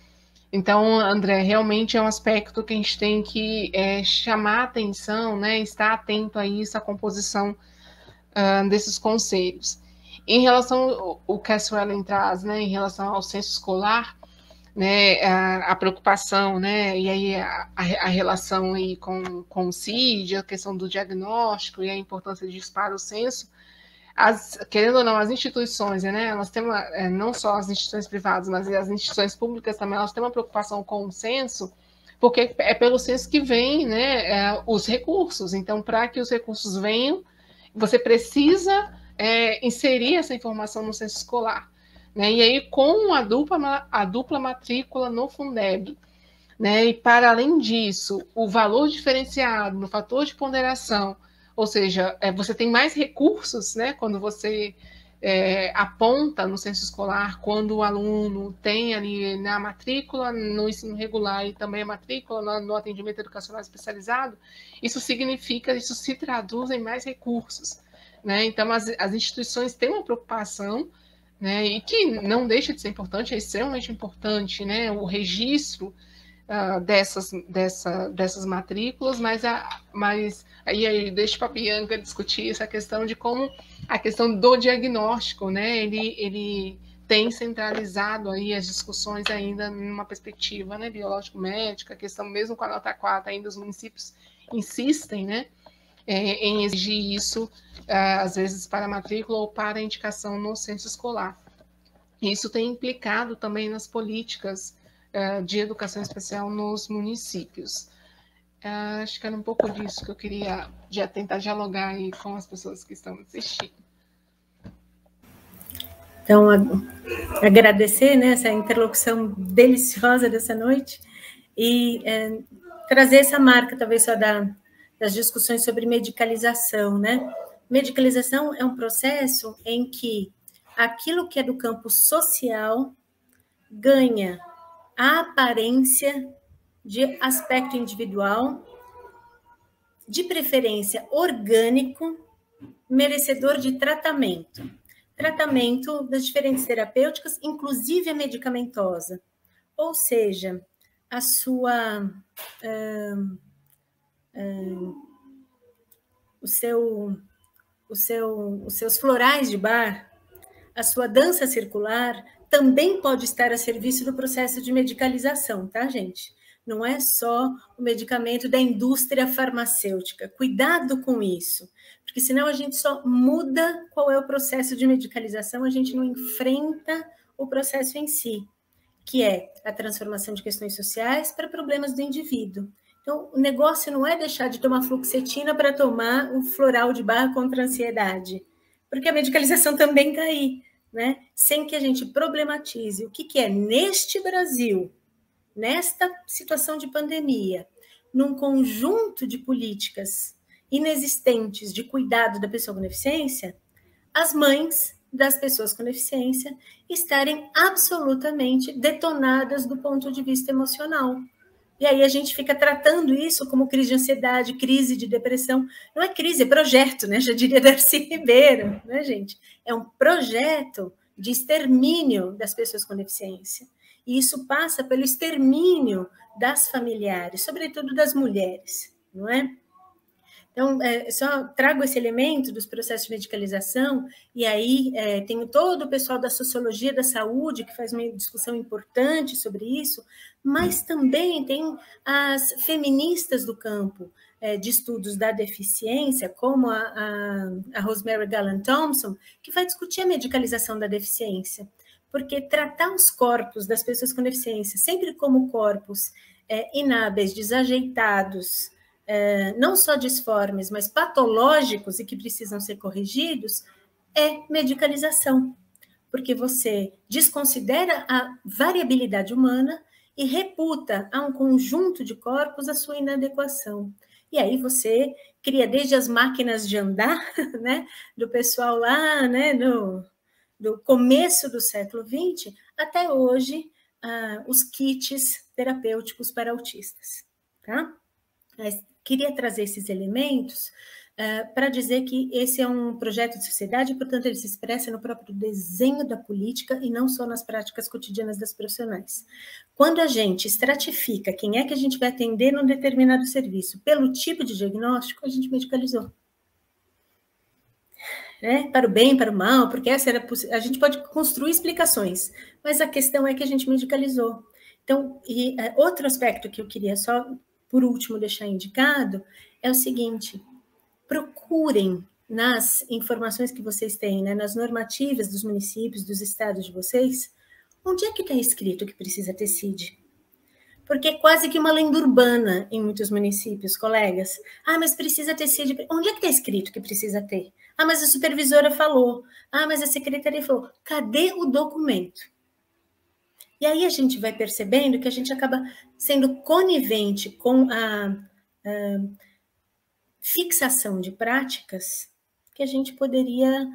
Então, André, realmente é um aspecto que a gente tem que chamar a atenção, né, estar atento a isso, a composição desses conselhos. Em relação ao que a Suelen traz, né, em relação ao censo escolar, né, a preocupação, né, e aí a relação aí com o CID, a questão do diagnóstico e a importância disso para o censo, querendo ou não, as instituições, né, elas têm não só as instituições privadas, mas as instituições públicas também, elas têm uma preocupação com o censo, porque é pelo censo que vem, né, os recursos. Então, para que os recursos venham, você precisa inserir essa informação no censo escolar, né, e aí com a dupla matrícula no Fundeb, né, e para além disso, o valor diferenciado no fator de ponderação, ou seja, você tem mais recursos, né, quando você aponta no censo escolar, quando o aluno tem ali na matrícula, no ensino regular e também a matrícula no atendimento educacional especializado, isso se traduz em mais recursos, né? Então, as instituições têm uma preocupação, né, e que não deixa de ser importante, é extremamente importante, né, o registro dessas matrículas, mas aí deixa para a Bianca discutir essa questão de como a questão do diagnóstico, né, ele tem centralizado aí as discussões ainda numa perspectiva, né, biológico-médica, a questão mesmo com a nota 4, ainda os municípios insistem, né, em exigir isso, às vezes para a matrícula ou para a indicação no censo escolar. Isso tem implicado também nas políticas de educação especial nos municípios. Acho que era um pouco disso que eu queria já tentar dialogar aí com as pessoas que estão assistindo. Então, agradecer, né, essa interlocução deliciosa dessa noite e trazer essa marca, talvez só das discussões sobre medicalização, né? Medicalização é um processo em que aquilo que é do campo social ganha a aparência de aspecto individual, de preferência orgânico, merecedor de tratamento. Tratamento das diferentes terapêuticas, inclusive a medicamentosa. Ou seja, a sua... os seus florais de bar, a sua dança circular também pode estar a serviço do processo de medicalização, tá, gente? Não é só o medicamento da indústria farmacêutica. Cuidado com isso, porque senão a gente só muda qual é o processo de medicalização, a gente não enfrenta o processo em si, que é a transformação de questões sociais para problemas do indivíduo. Então, o negócio não é deixar de tomar fluoxetina para tomar um floral de barra contra a ansiedade, porque a medicalização também está aí, né? Sem que a gente problematize o que é neste Brasil, nesta situação de pandemia, num conjunto de políticas inexistentes de cuidado da pessoa com deficiência, as mães das pessoas com deficiência estarem absolutamente detonadas do ponto de vista emocional. E aí a gente fica tratando isso como crise de ansiedade, crise de depressão. Não é crise, é projeto, né? Já diria Darcy Ribeiro, né, gente? É um projeto de extermínio das pessoas com deficiência. E isso passa pelo extermínio das familiares, sobretudo das mulheres, não é? Então, só trago esse elemento dos processos de medicalização, e aí tenho todo o pessoal da sociologia da saúde, que faz uma discussão importante sobre isso, mas também tem as feministas do campo de estudos da deficiência, como a Rosemary Gallant Thompson, que vai discutir a medicalização da deficiência, porque tratar os corpos das pessoas com deficiência sempre como corpos inábeis, desajeitados, não só disformes, mas patológicos e que precisam ser corrigidos, é medicalização, porque você desconsidera a variabilidade humana e reputa a um conjunto de corpos a sua inadequação. E aí você cria desde as máquinas de andar, né, do pessoal lá, né, do começo do século XX, até hoje, os kits terapêuticos para autistas, tá? Mas queria trazer esses elementos para dizer que esse é um projeto de sociedade e, portanto, ele se expressa no próprio desenho da política e não só nas práticas cotidianas das profissionais. Quando a gente estratifica quem é que a gente vai atender num determinado serviço pelo tipo de diagnóstico, a gente medicalizou. Para o bem, para o mal, porque essa era a gente pode construir explicações, mas a questão é que a gente medicalizou. Então, outro aspecto que eu queria só, por último, deixar indicado é o seguinte: procurem nas informações que vocês têm, né, nas normativas dos municípios, dos estados de vocês, onde é que está escrito que precisa ter CID? Porque é quase que uma lenda urbana em muitos municípios, colegas. Mas precisa ter CID. Onde é que está escrito que precisa ter? Mas a supervisora falou. Mas a secretaria falou. Cadê o documento? E aí a gente vai percebendo que a gente acaba sendo conivente com a fixação de práticas que a gente poderia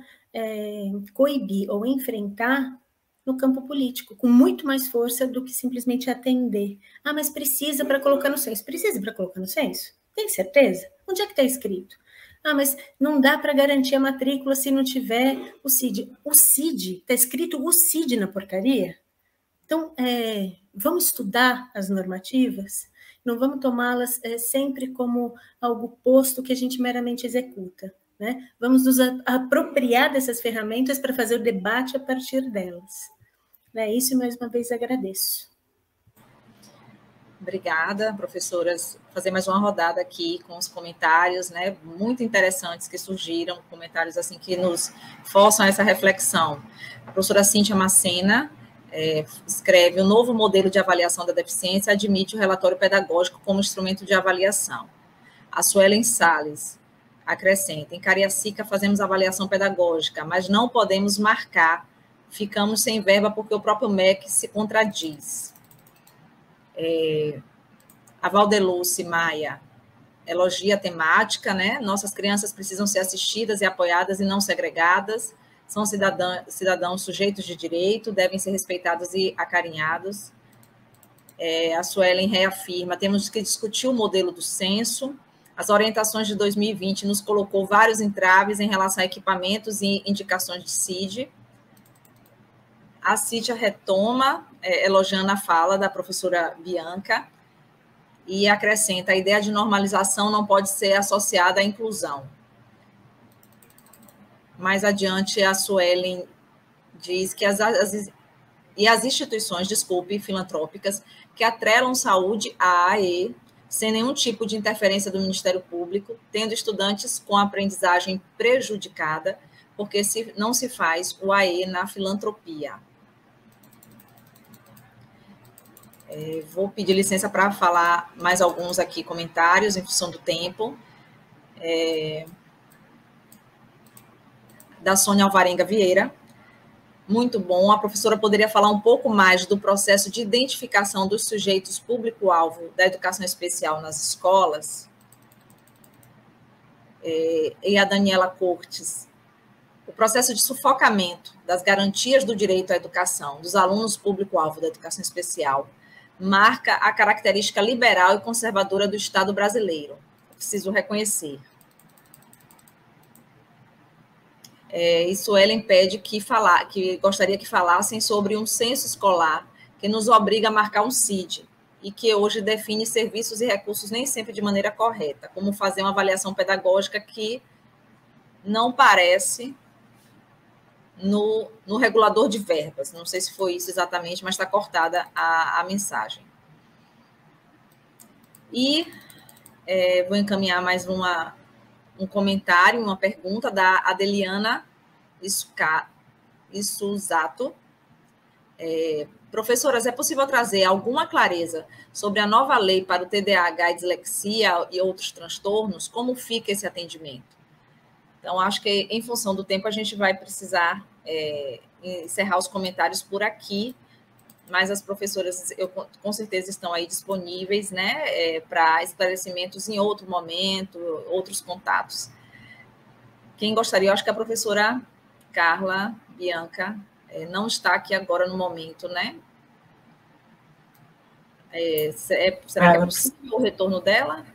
coibir ou enfrentar no campo político, com muito mais força do que simplesmente atender. Mas precisa para colocar no censo. Precisa para colocar no censo? Tem certeza? Onde é que está escrito? Mas não dá para garantir a matrícula se não tiver o CID. O CID, está escrito o CID na portaria? Então, vamos estudar as normativas, não vamos tomá-las sempre como algo posto que a gente meramente executa, né? Vamos nos apropriar dessas ferramentas para fazer o debate a partir delas. É isso, e mais uma vez agradeço. Obrigada, professoras. Vou fazer mais uma rodada aqui com os comentários, né, muito interessantes que surgiram, comentários assim que nos forçam essa reflexão. A professora Cíntia Macena escreve: o novo modelo de avaliação da deficiência admite o relatório pedagógico como instrumento de avaliação. A Suelen Salles acrescenta: em Cariacica fazemos avaliação pedagógica, mas não podemos marcar, ficamos sem verba porque o próprio MEC se contradiz. A Valdeluce Maia elogia a temática, né? Nossas crianças precisam ser assistidas e apoiadas e não segregadas, são cidadãos sujeitos de direito, devem ser respeitados e acarinhados. A Suelen reafirma: temos que discutir o modelo do censo. As orientações de 2020 nos colocou vários entraves em relação a equipamentos e indicações de CID. A Cíntia retoma, elogiando a fala da professora Bianca, e acrescenta: a ideia de normalização não pode ser associada à inclusão. Mais adiante, a Suelen diz que as instituições, filantrópicas, que atrelam saúde à AE, sem nenhum tipo de interferência do Ministério Público, tendo estudantes com aprendizagem prejudicada, porque não se faz o AE na filantropia. Vou pedir licença para falar mais alguns aqui comentários, em função do tempo. Da Sônia Alvarenga Vieira. Muito bom. A professora poderia falar um pouco mais do processo de identificação dos sujeitos público-alvo da educação especial nas escolas? E a Daniela Cortes. O processo de sufocamento das garantias do direito à educação dos alunos público-alvo da educação especial marca a característica liberal e conservadora do Estado brasileiro. Preciso reconhecer. Isso Ellen pede que gostaria que falassem sobre um censo escolar que nos obriga a marcar um CID e que hoje define serviços e recursos nem sempre de maneira correta, como fazer uma avaliação pedagógica que não parece no regulador de verbas. Não sei se foi isso exatamente, mas está cortada a mensagem. E vou encaminhar mais um comentário, uma pergunta da Adeliana Issuzato. Professoras, é possível trazer alguma clareza sobre a nova lei para o TDAH e dislexia e outros transtornos? Como fica esse atendimento? Então, acho que, em função do tempo, a gente vai precisar encerrar os comentários por aqui, mas as professoras, com certeza, estão aí disponíveis, né, para esclarecimentos em outro momento, outros contatos. Quem gostaria, eu acho que a professora Carla Bianca não está aqui agora no momento, né? Será que é possível o retorno dela?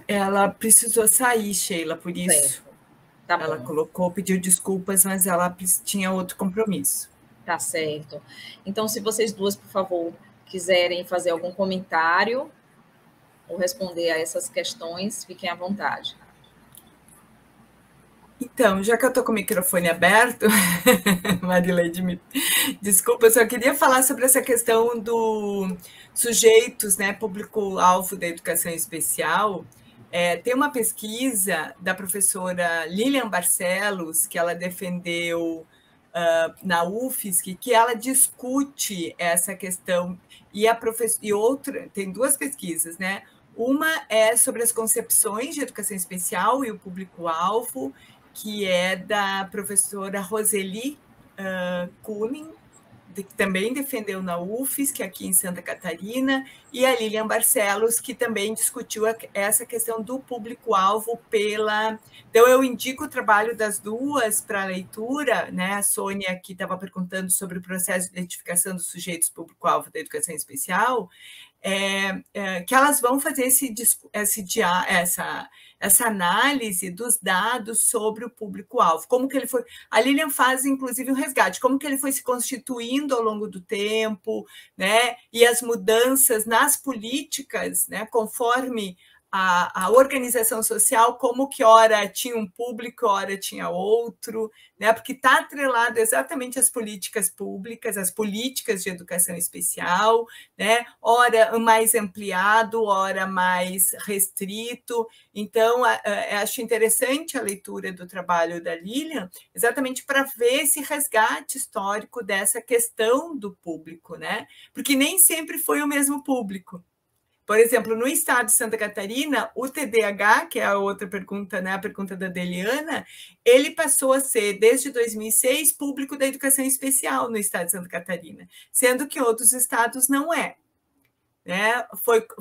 Ela precisou sair, Sheila, por isso. Tá ela bom. pediu desculpas, mas ela tinha outro compromisso. Tá certo. Então, se vocês duas, por favor, quiserem fazer algum comentário ou responder a essas questões, fiquem à vontade. Então, já que eu estou com o microfone aberto, Marileide, desculpa, eu só queria falar sobre essa questão dos sujeitos, né, público-alvo da educação especial. Tem uma pesquisa da professora Lilian Barcelos, que ela defendeu na UFSC, que ela discute essa questão, e outra, tem duas pesquisas, né? Uma é sobre as concepções de educação especial e o público-alvo, que é da professora Roseli Kuhn, que também defendeu na UFSC, aqui em Santa Catarina, e a Lilian Barcelos, que também discutiu essa questão do público-alvo pela... Então, eu indico o trabalho das duas para leitura, né? A Sônia, que estava perguntando sobre o processo de identificação dos sujeitos público-alvo da educação especial, que elas vão fazer essa análise dos dados sobre o público-alvo, como que ele foi... A Lilian faz, inclusive, um resgate, como que ele foi se constituindo ao longo do tempo, né? E as mudanças nas políticas, né? Conforme a organização social, como que ora tinha um público, ora tinha outro, né? Porque está atrelado exatamente às políticas públicas, às políticas de educação especial, né? Ora mais ampliado, ora mais restrito. Então, acho interessante a leitura do trabalho da Lilian, exatamente para ver esse resgate histórico dessa questão do público, né? Porque nem sempre foi o mesmo público. Por exemplo, no estado de Santa Catarina, o TDAH, que é a outra pergunta, né, a pergunta da Deliana, ele passou a ser, desde 2006, público da educação especial no estado de Santa Catarina, sendo que outros estados não é. Né?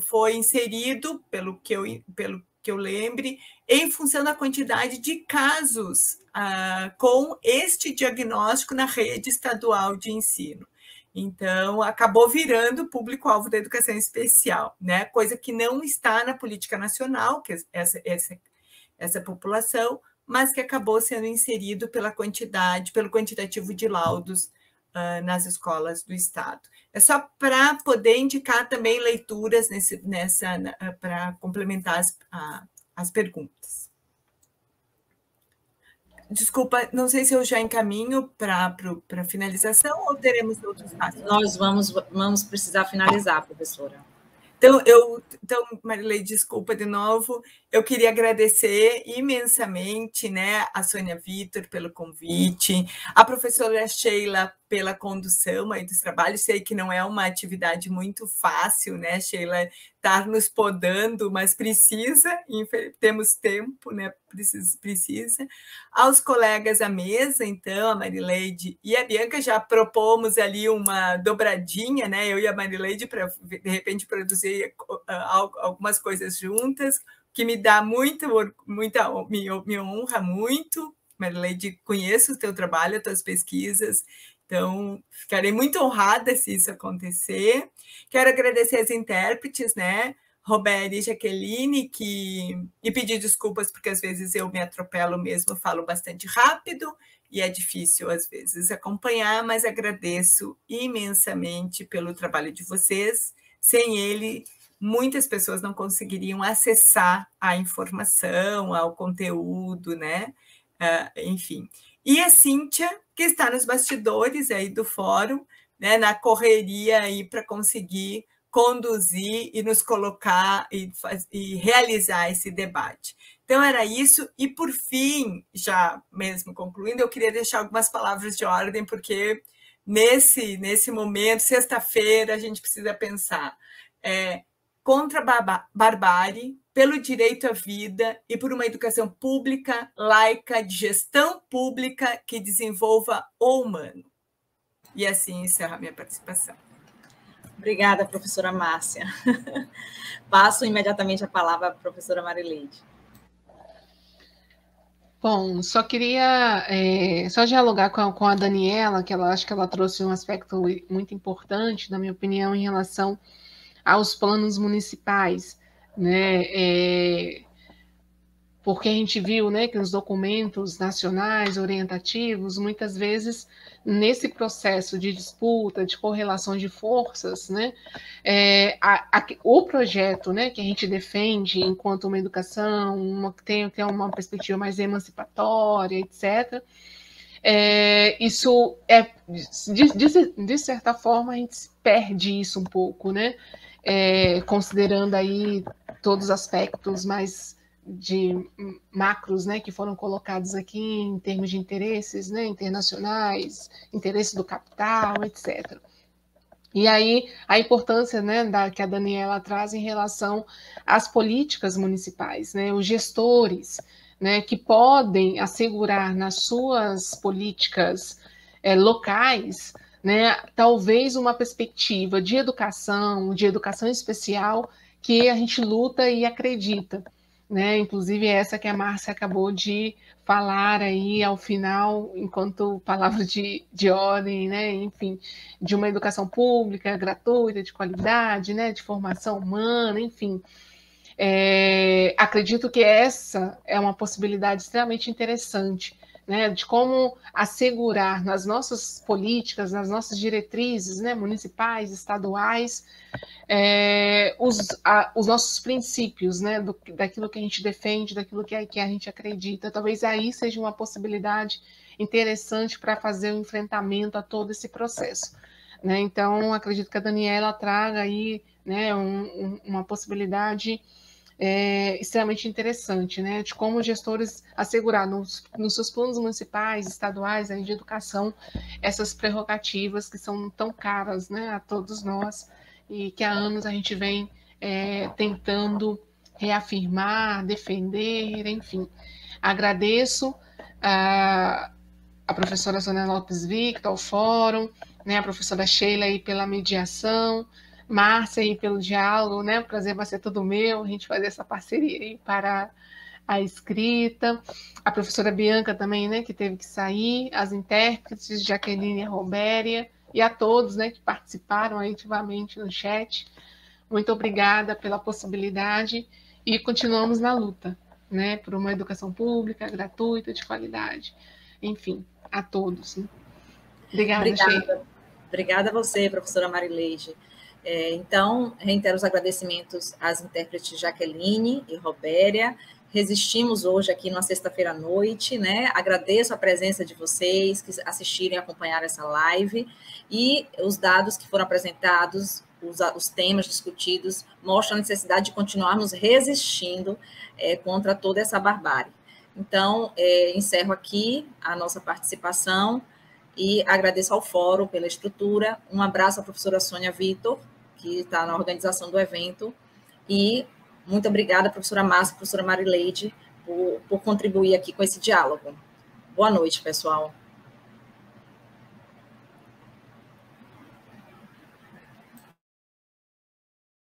Foi inserido, pelo que eu lembre, em função da quantidade de casos com este diagnóstico na rede estadual de ensino. Então, acabou virando público-alvo da educação especial, né? Coisa que não está na política nacional, que essa população, mas que acabou sendo inserido pelo quantitativo de laudos nas escolas do Estado. É só para poder indicar também leituras para complementar as perguntas. Desculpa, não sei se eu já encaminho para a finalização ou teremos outros passos. Nós vamos precisar finalizar, professora. Então, Marilei, desculpa de novo, eu queria agradecer imensamente, né, a Sônia Vitor pelo convite, a professora Sheila pela condução aí dos trabalhos. Sei que não é uma atividade muito fácil, né, Sheila, estar nos podando, mas precisa, temos tempo, né, precisa. Aos colegas à mesa, então, a Marileide e a Bianca, já propomos ali uma dobradinha, né, eu e a Marileide, para, de repente, produzir algumas coisas juntas, que me dá me honra muito. Marileide, conheço o teu trabalho, as tuas pesquisas, então ficarei muito honrada se isso acontecer. Quero agradecer as intérpretes, né, Roberta e Jaqueline, e pedir desculpas, porque às vezes eu me atropelo mesmo, falo bastante rápido, e é difícil, às vezes, acompanhar, mas agradeço imensamente pelo trabalho de vocês. Sem ele, muitas pessoas não conseguiriam acessar a informação, ao conteúdo, né? Enfim. E a Cíntia, que está nos bastidores aí do fórum, né, na correria aí para conseguir conduzir e nos colocar e realizar esse debate. Então, era isso. E, por fim, já mesmo concluindo, eu queria deixar algumas palavras de ordem, porque nesse momento, sexta-feira, a gente precisa pensar contra a barbárie, pelo direito à vida e por uma educação pública, laica, de gestão pública que desenvolva o humano. E assim encerro a minha participação. Obrigada, professora Márcia. Passo imediatamente a palavra à professora Marileide. Bom, só queria só dialogar com a Daniela, que acho que ela trouxe um aspecto muito importante, na minha opinião, em relação aos planos municipais, né? Porque a gente viu, né, que os documentos nacionais orientativos, muitas vezes, nesse processo de disputa, de correlação de forças, né, o projeto, né, que a gente defende enquanto uma educação, que tem uma perspectiva mais emancipatória, etc., isso de certa forma, a gente perde isso um pouco, né, considerando aí todos os aspectos mais de macros, né, que foram colocados aqui em termos de interesses, né, internacionais, interesse do capital, etc. E aí a importância, né, que a Daniela traz em relação às políticas municipais, né, os gestores, né, que podem assegurar nas suas políticas locais, né, talvez uma perspectiva de educação especial que a gente luta e acredita, né? Inclusive essa que a Márcia acabou de falar aí ao final, enquanto palavra de ordem, né? Enfim, de uma educação pública, gratuita, de qualidade, né? De formação humana, enfim. Acredito que essa é uma possibilidade extremamente interessante, né, de como assegurar nas nossas políticas, nas nossas diretrizes, né, municipais, estaduais, os nossos princípios, né, daquilo que a gente defende, daquilo que a gente acredita. Talvez aí seja uma possibilidade interessante para fazer o enfrentamento a todo esse processo, né? Então, acredito que a Daniela traga aí, né, uma possibilidade extremamente interessante, né, de como os gestores assegurar nos seus planos municipais, estaduais, aí, de educação, essas prerrogativas que são tão caras, né, a todos nós, e que há anos a gente vem tentando reafirmar, defender, enfim. Agradeço a professora Sônia Lopes Victor, ao fórum, né, a professora Sheila aí pela mediação, Márcia aí pelo diálogo, né? O prazer vai ser todo meu, a gente fazer essa parceria aí para a escrita. A professora Bianca também, né? Que teve que sair, as intérpretes, Jaqueline e Robéria, e a todos, né? Que participaram aí ativamente no chat. Muito obrigada pela possibilidade e continuamos na luta, né? Por uma educação pública, gratuita, de qualidade. Enfim, a todos. Né? Obrigada, Sheila. Obrigada a você, professora Marileide. Então, reitero os agradecimentos às intérpretes Jaqueline e Robéria, resistimos hoje aqui na sexta-feira à noite, né? Agradeço a presença de vocês que assistiram e acompanharam essa live, e os dados que foram apresentados, os temas discutidos, mostram a necessidade de continuarmos resistindo contra toda essa barbárie. Então, encerro aqui a nossa participação e agradeço ao Fórum pela estrutura. Um abraço à professora Sônia Vitor, que está na organização do evento, e muito obrigada, professora Márcia, professora Marileide, por contribuir aqui com esse diálogo. Boa noite, pessoal.